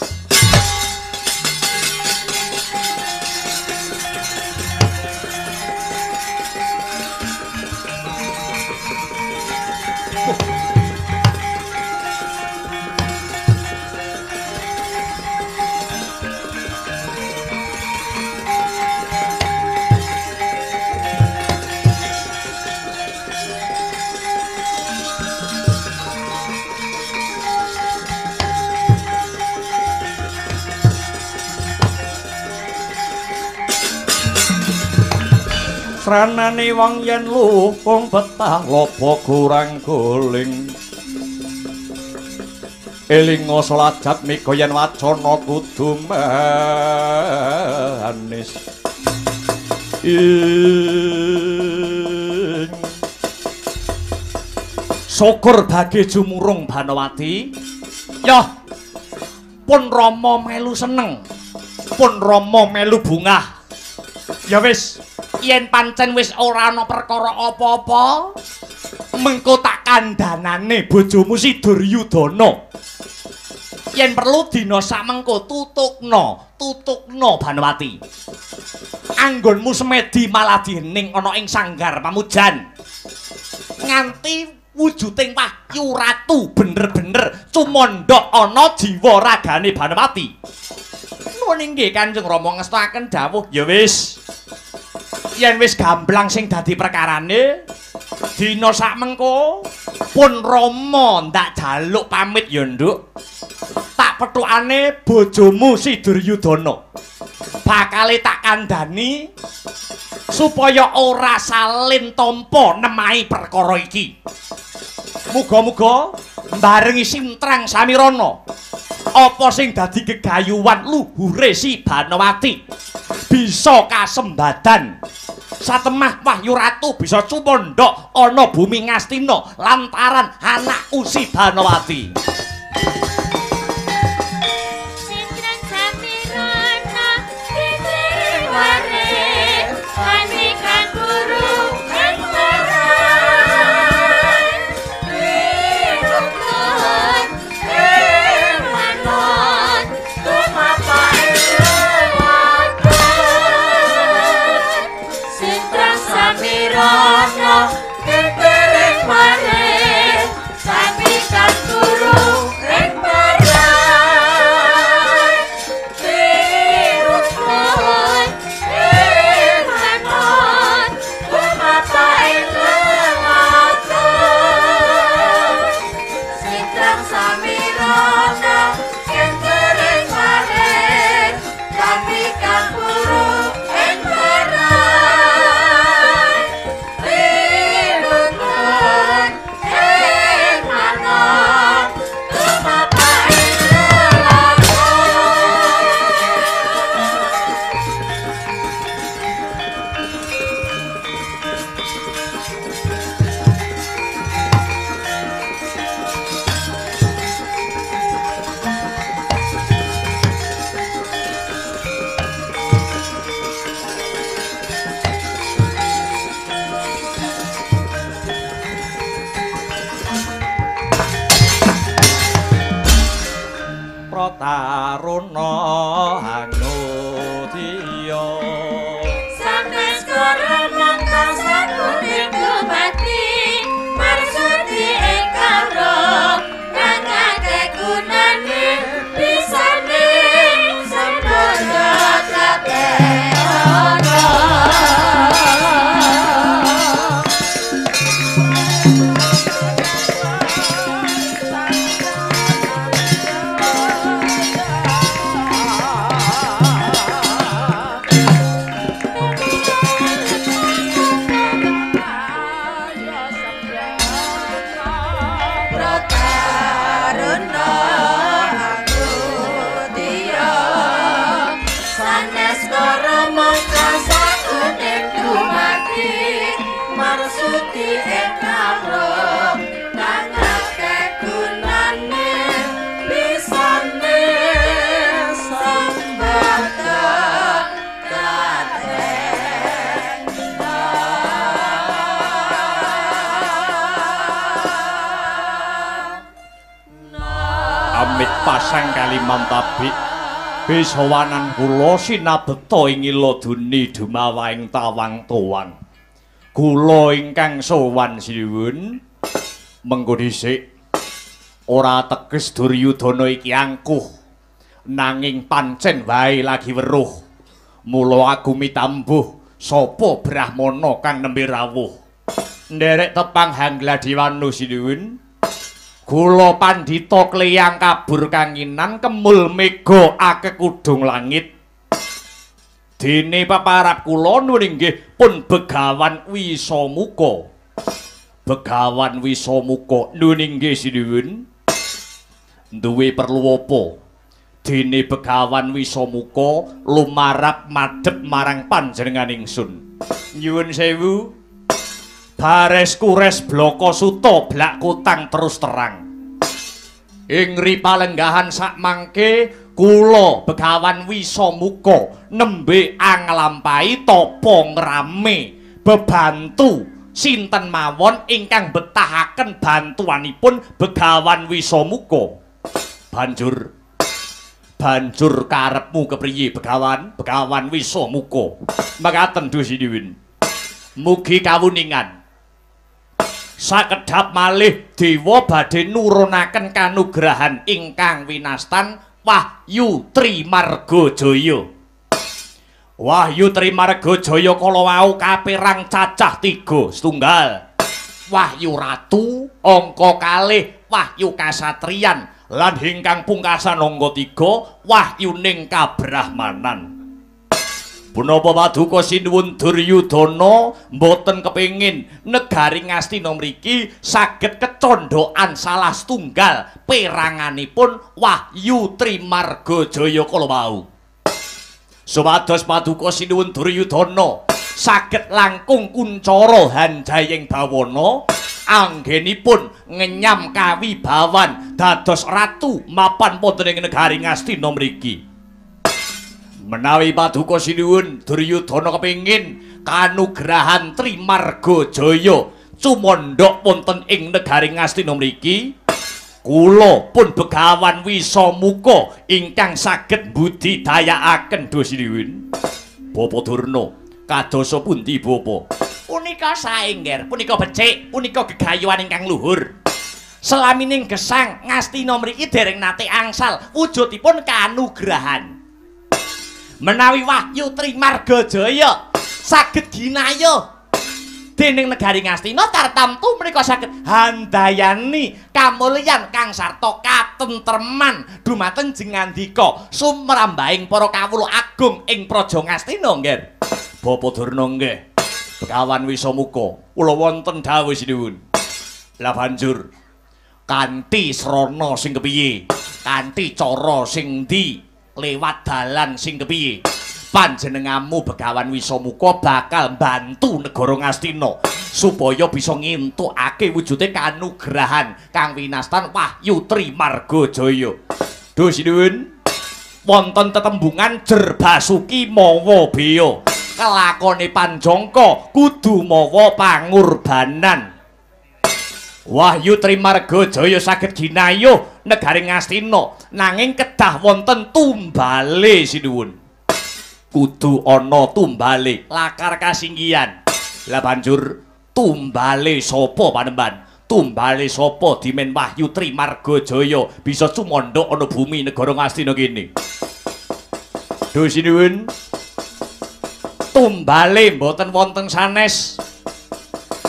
Sranane wong yen lupung betah lopo kurang guling. Elinga selajat mika yen wacana kudu manis. Syukur bagi jumurung Banowati. Yah, pun Rama melu seneng. Pun Rama melu bungah. Ya wis, yen pancen wis ora ana perkara apa-apa, mengko tak kandhanane bojomu si Duryudana. Yen perlu dina samengko tutukna Banowati. Anggonmu semedi malah diening ana ing Sanggar Pamujan. Nganti wujuding Wahyu Ratu bener-bener cumandha ana jiwa ragane Banowati. Nuwun inggih Kanjeng Rama ngestakaken dawuh. Ya wis. Yen wis gamblang sing dadi perkarane, dina sakmengko pun Rama ndak jaluk pamit ya, Nduk. Tak petukane bojomu si Duryudana. Bakale tak kandhani supaya ora salin tampa nemahi perkara iki. Muga-muga barengi sintrang samirana apa sing dadi gegayuhan luhure si Banowati bisa kasembadan. Satemah Wahyu Ratu bisa cumandha ana bumi Ngastina lantaran anakku si Banowati. Bye. Prataruna Hanudya sanes karo mangka sakuning dumati marsudi ing karo kang akeh gunane bisane sembada kabeh ana pasang kalimam tabi bisawanan kula sinabeta ing iladuni dumawa ing tawang towang kula ingkang sowan sinuwun mengko dhisik ora teges Duryudana iki angkuh nanging pancen wae lagi weruh mula aku mitambuh sapa brahmana kang nembe rawuh nderek tepang Hangladiwanu sinuwun kula pandhita kleyang kabur kanginan kemul mega akeh kudung langit dene paparap kula nuwun inggih pun Begawan Wisamuka Begawan Wisamuka nuwun inggih sinuwun duwe perlu apa dene Begawan Wisamuka lumarap madhep marang panjenengan ingsun nyuwun sewu bares kures bloko suto blak kutang terus terang ing ripalenggahan sak mangke kula Begawan Wisamuka nembe anglampahi tapa ngrame bebantu sinten mawon ingkang betahaken bantuanipun Begawan Wisamuka banjur karepmu kepriye Begawan Wisamuka makaten dusidiwin mugi kawuningan sakedhap malih dewa badhe nurunaken kanugrahan ingkang winastan Wahyu Trimargajaya. Wahyu Trimargajaya kala wau kapérang cacah 3 setunggal. Wahyu Ratu, angka 2 Wahyu Kasatriyan lan ingkang pungkasan angka 3 Wahyuning Kabrahmanan. Punapa paduka sinuwun Duryudana mboten kepengin negari Ngastina mriki saged kecondhokan salah setunggal peranganipun Wahyu Trimargajaya kala wau. Supados paduka sinuwun Duryudana saged langkung kuncara Handayeng Bawana anggenipun ngenyam kawibawan dados ratu mapan wonten ing negari Ngastina mriki. Menawi paduka sinuwun Duryudana kepengin kanugrahan Trimargajaya cumondhok wonten ing negari Ngastina mriki kula pun Begawan Wisamuka ingkang saged budidayakaken dosinuwun. Bapa Durna kadosa pundi Bapa? Punika sae nggih, punika becik, punika gegayuhan ingkang luhur. Selamining gesang Ngastina mriki dereng nate angsal wujudipun kanugrahan. Menawi Wahyu Trimargajaya saged ginayuh dening negari Ngastina tartamtu menika saged handayani kamulyan kang sarta katentreman dumateng jengandika sumrambahing para kawula agung ing praja Ngastina nggih. Bapa Durna nggih. Begawan Wisamuka kula wonten dawuh sinuwun. Lah banjur kanthi srana sing kepiye? Kanthi cara sing ndi? Lewat dalan sing kepiye panjenenganmu Begawan Wisamuka bakal bantu negara Ngastina supaya bisa ngintukake wujude kanugrahan kang winastan Wahyu Trimargajaya. Duh sinuwun wonten tetembungan jer basuki mawa beya kelakone panjangka kudu mawa pangurbanan. Wahyu Trimargajaya saged ginayuh negaring Ngastina nanging kedah wonten tumbale sinuwun. Kudu ana tumbale lakar kasinggihan. Lah banjur tumbale sapa Panembahan? Tumbale sapa Dimen Wahyu Trimargajaya bisa cumandha ana bumi negara Ngastina kene. Duh sinuwun. Tumbale mboten wonten sanes.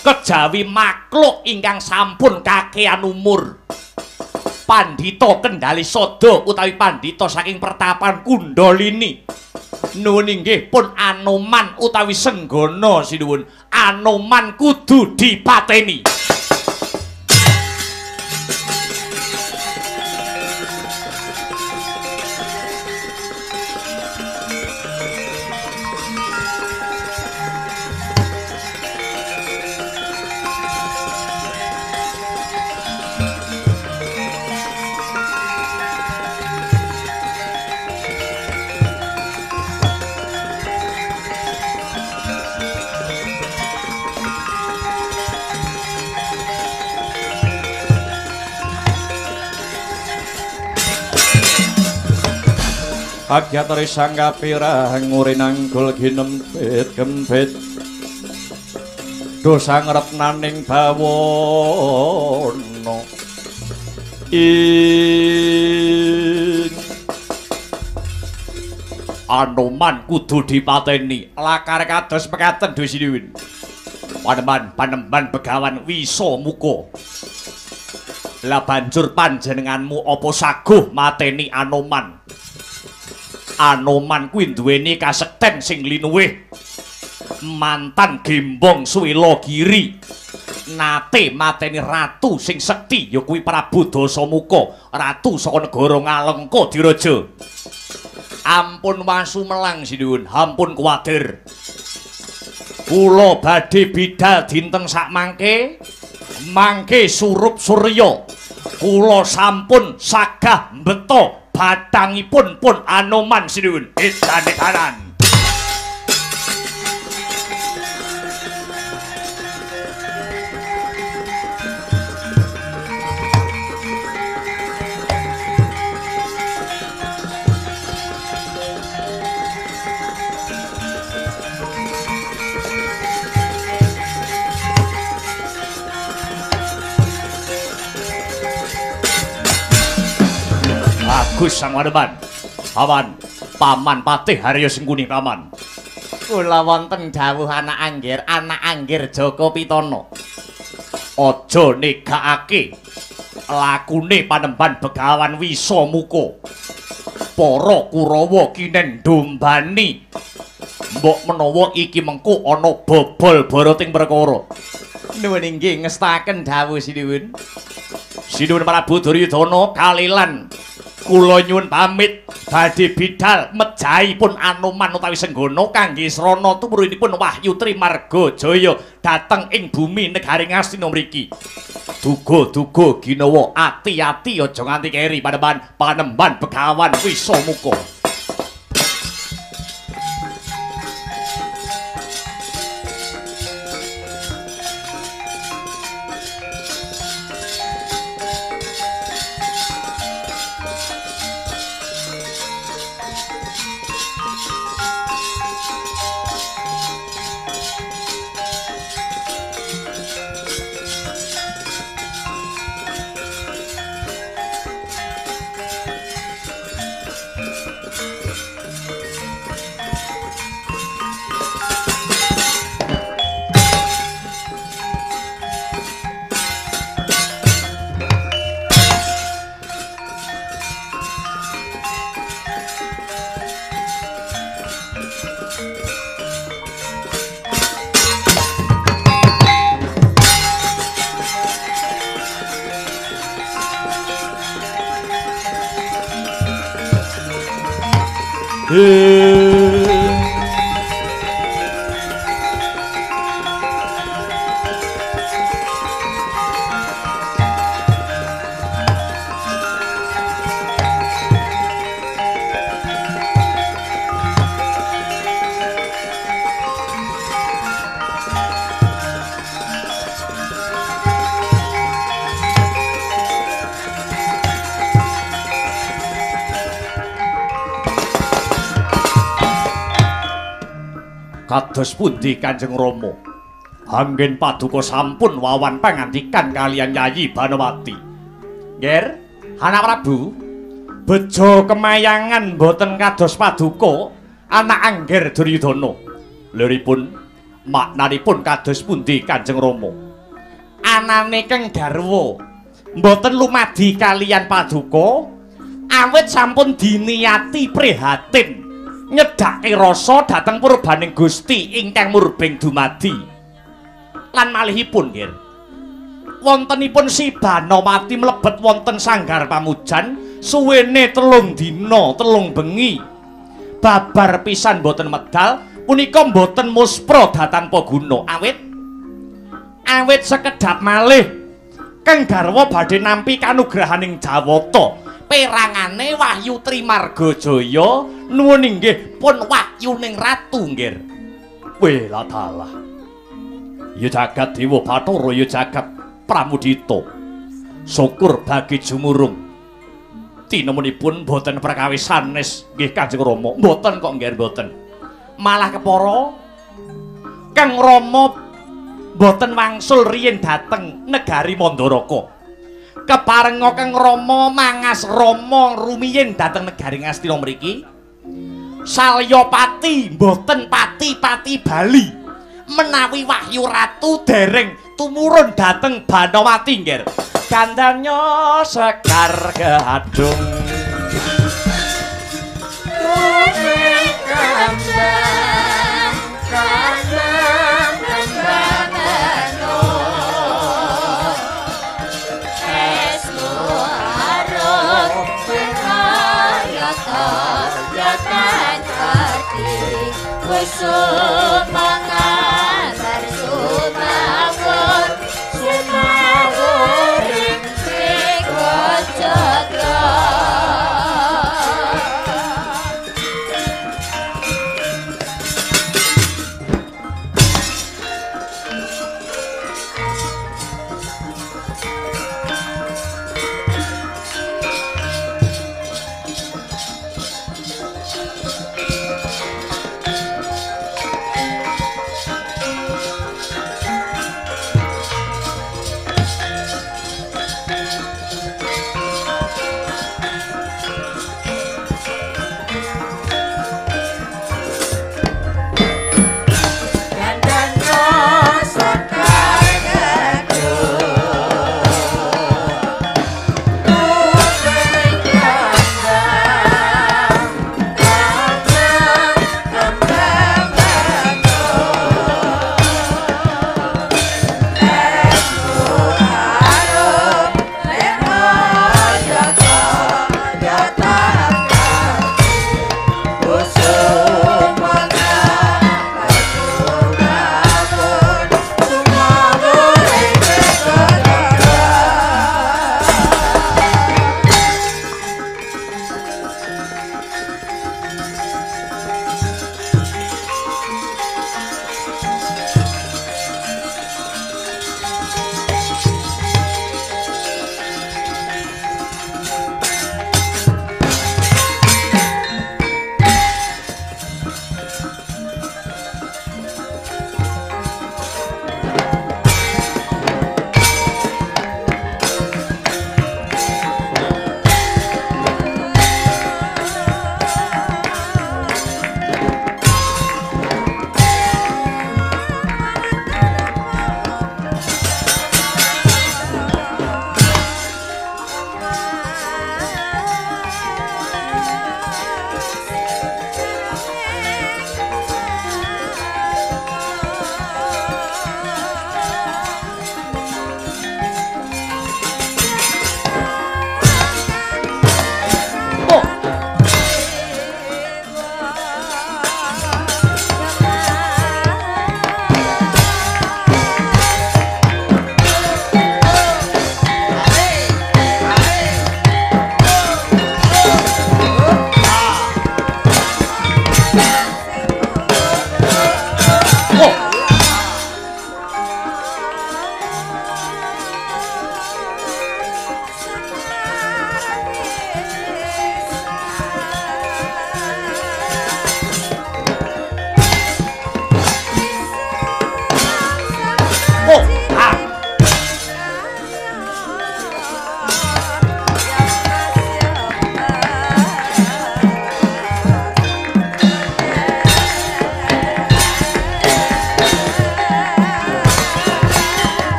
Kejawi makhluk ingkang sampun kakehan umur. Pandhita Kendali Sada utawi pandhita saking pertapan Kundalini. Nuwun inggih pun Anoman utawi Senggana sinuwun. Anoman kudu dipateni. Agyatari sanggapira ngurinanggul ginempit gempit dosa ngretnaning bawana ing Anoman kudu dipateni lakar kados mekaten Dwi Sinuwun. Panembahan Begawan Wisamuka. Lah banjur panjenenganmu apa saguh mateni Anoman? Anoman kuwi duweni kasekten sing linuwih. Mantan Gembong Swilagiri nate mateni ratu sing sekti ya kuwi Prabu Dasamuka, ratu saka negara Ngalengka Diraja. Ampun wasu melang sinuwun, ampun kuwatir. Kula badhe bidhal dinten sakmangke, mangke surup surya. Kula sampun sagah mbeta batangipun pun Anoman sinuwun. Edan-edanan. Bagus sang Panembahan. Paman Patih Harya Sengkuni paman. Kula wonten dawuh anak anggir Jaka Pitana. Aja negakake lakune Panembahan Begawan Wisamuka. Para Kurawa kinen ndombani. Mbok menawa iki mengko ana bobol barating perkara. Nuwun inggih ngestaken dawuh sinuwun. Sinuwun Prabu Duryudana kalilan kula nyuwun pamit badhe bidhal mejahipun Anoman utawi Senggana kangge srana tumurunipun Wahyu Trimargajaya dhateng ing bumi negari Ngastina mriki. Duga-duga ginawa ati-ati aja nganti keri Panembahan Begawan Wisamuka. Kados pundi Kanjeng Rama? Anggen paduka sampun wawan pangandikan kalian Yayi Banowati. Nggih, anak Prabu, bejo kemayangan boten kados paduka anak Angger Duryudana. Liripun maknanipun kados pundi Kanjeng Rama? Anane Kang Darwa mboten lumadi kalian paduka awit sampun diniati prihatin nyedhake rasa dhateng purbaning Gusti ingkang murbeng dumadi. Lan malihipun nggih wontenipun si Banowati mlebet wonten sanggar pamujan suwene 3 dina 3 bengi babar pisan boten medal punika boten muspra datanpa guna awit sekedhap malih Kang Garwa badhe nampi kanugrahaning Jawata perangane Wahyu Trimargajaya nuwun inggih pun wahyuning ratu nggih. Weh la dalah. Ya jagat Dewa Bathara ya jagat Pramudita. Syukur bagi jumurung. Tinemunipun boten perkawis sanes nggih Kanjeng Rama. Mboten kok nggih mboten. Malah kepara Kang Rama boten wangsul riyin dhateng negari Mandaraka. Keparenga Kang Rama mangas Rama rumiyin dhateng negari Ngastina mriki. Salya pati boten pati-pati bali menawi Wahyu Ratu dereng tumurun dhateng Banowati nggih. Gandanya sekar gadung. Sumangan bersumawur sumawur ing Gojogra.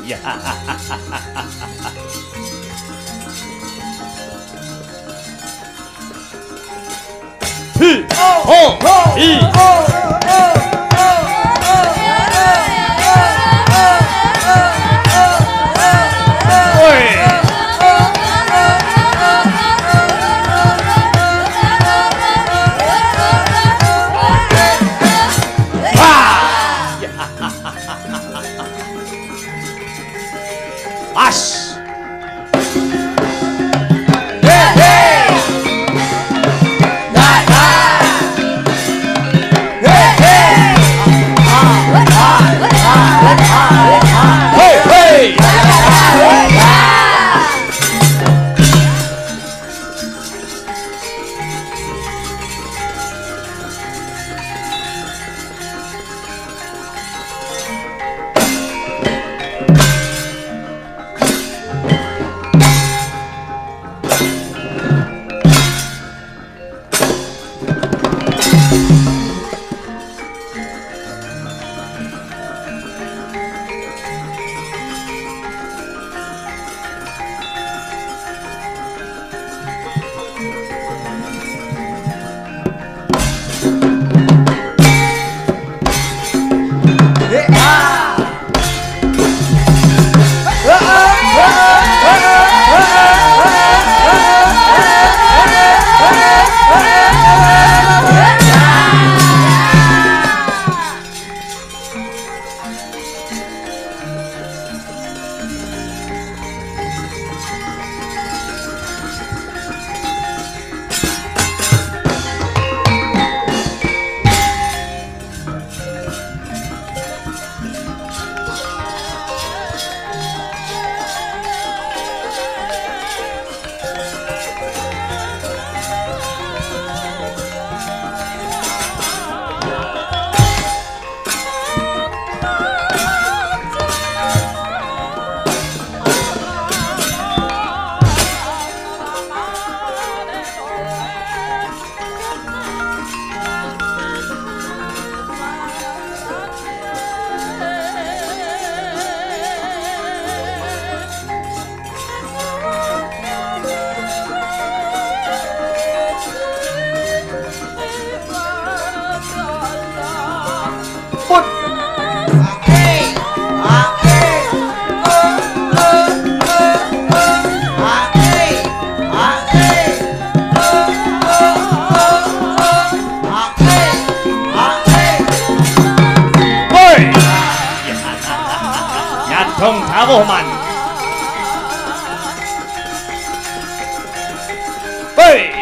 Ya. Hi. Ho. Hi. As. Dong dawuh man. Hei.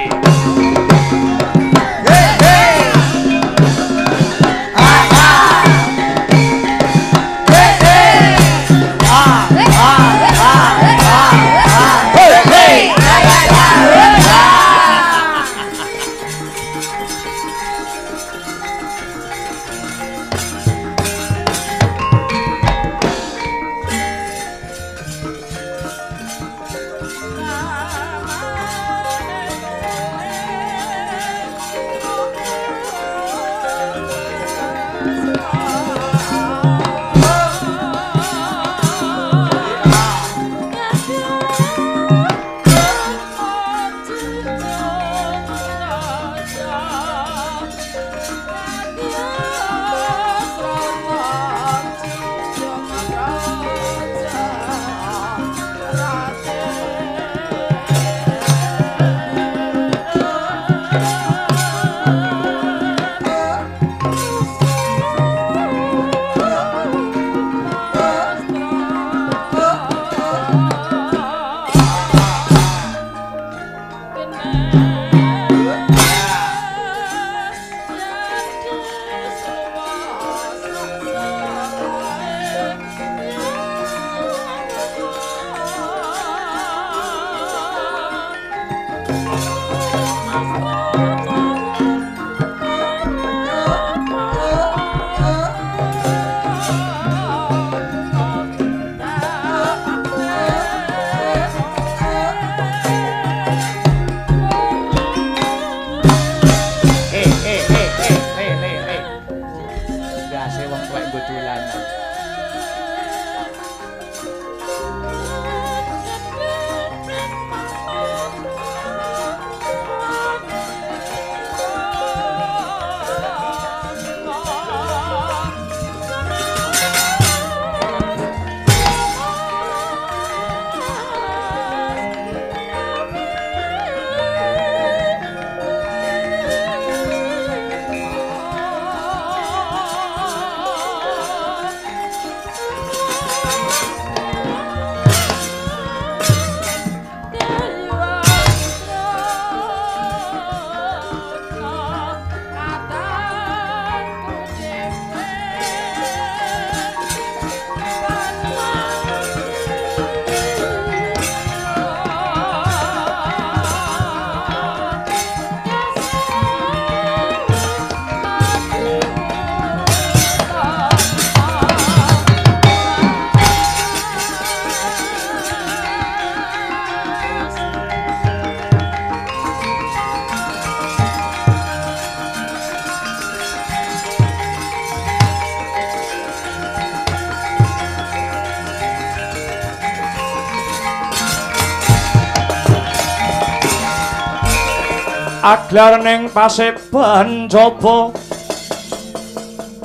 aglar ning paseban jaba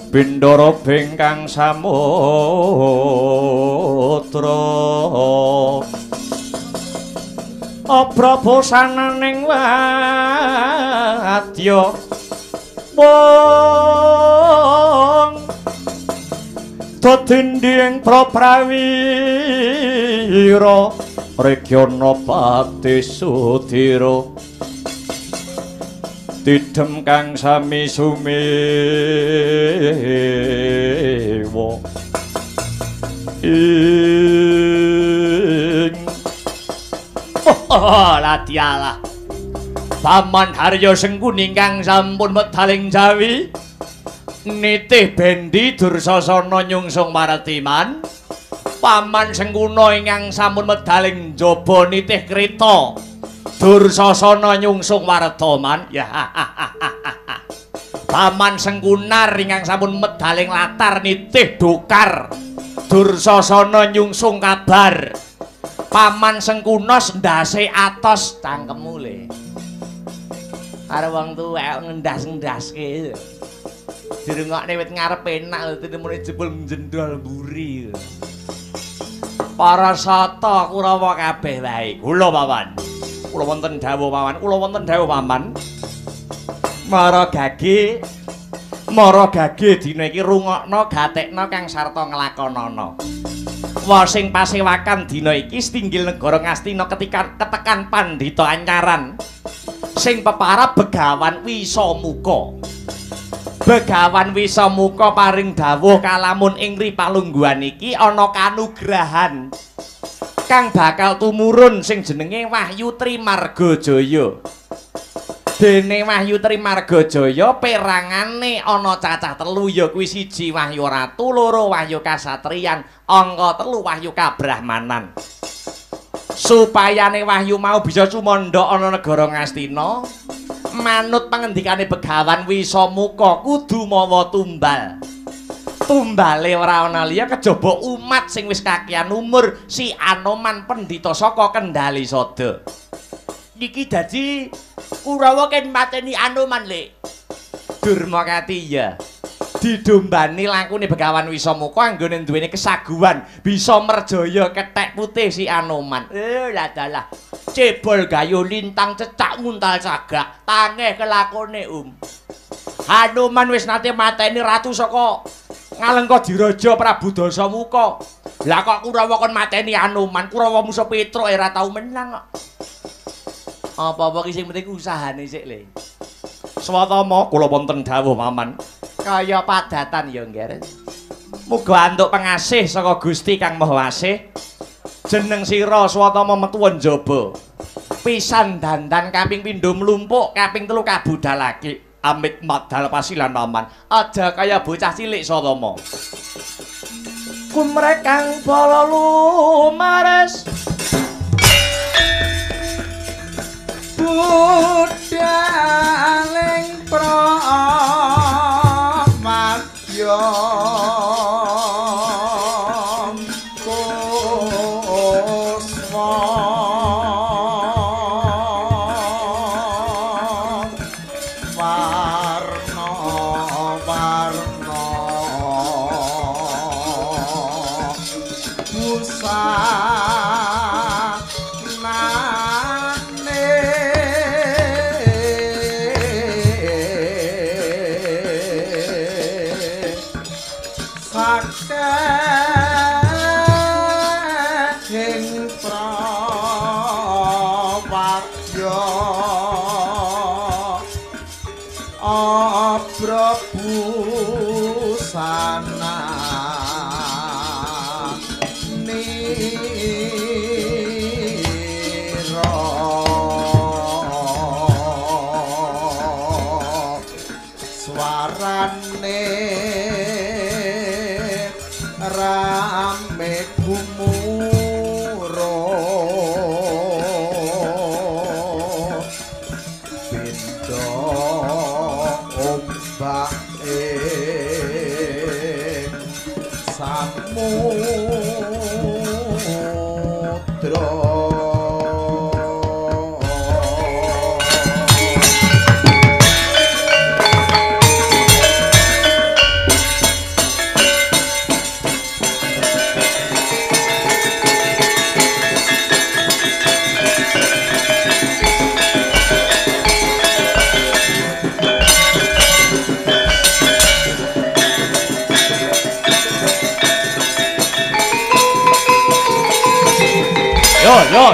Bindara bengkang samudra Abrabosaning wadya wong Dodinding proprawira Regyana Pati Sudira Didem kang sami sumewa ing latialah Paman Harya Sengkuni ingkang sampun medhaling jawi nitih bendi Dursasana nyungsung Maratiman Paman Sengkuna ingkang sampun medhaling njaba nitih krita Dursasana nyungsung Wardaman ya Paman Sengkunar ingkang sampun medhaling latar nitih Dokar Dursasana nyungsung kabar Paman Sengkuna ndase atos cangkemmu le karo wong tuwek ngendas-ngendaske dirungokne wit ngarep enak tinemune jebul njendol mburi para sata Kurawa kabeh wae kula paman kula wonten dawuh paman Mara gage dina iki rungokno gatekno kang sarta nglakonana wa sing pasewakan dina iki Stinggil Negara Ngastina ketekan Pandhita Anyaran sing peparab Begawan Wisamuka paring dawuh kalamun ing ripalungguhan iki ana kanugrahan kang bakal tumurun sing jenenge Wahyu Trimargajaya. Dene Wahyu Trimargajaya perangane ana cacah 3 ya kuwi 1 Wahyu Ratu, 2 Wahyu Kasatriyan, angka 3 Wahyu Kabrahmanan. Supayane wahyu mau bisa sumandha ana negara Ngastina, manut pangendikane Begawan Wisamuka kudu mawa tumbal. Tumbale ora ana liya kejaba umat sing wis kakean umur si Anoman pendhita saka Kendali Sada. Iki dadi Kurawa ken mateni Anoman le. Durmakati ya. Didombani lakune Begawan Wisamuka anggone duweni kesaguhan bisa merjaya kethek putih si Anoman. Ladalah. Cebol gayo lintang cecak nguntal cagak tangeh kelakone Anoman wis nate mateni ratu saka Ngalengka Diraja Prabu Dasamuka. Lah kok Kurawa kon mateni Anoman, Kurawa musuh Petruk ora tau menang kok. Apa-apa ki sing penting usahane sik le. Swatama kula wonten dawuh paman. Kaya padatan ya ngger. Muga antuk pengasih saka Gusti Kang Maha Asih. Jeneng sira Swatama metu njaba. Pisan dandan kaping pindho mlumpuk, kaping 3 kabudalake. Amit madal pasilan paman. Aja kaya bocah cilik Swatama. Kumrek kang bala lumares. Budaling pramadya kuswa warna-warna Abrabusana nira swarane rame gumuro benda ombak samudra Satu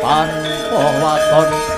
tanpa waton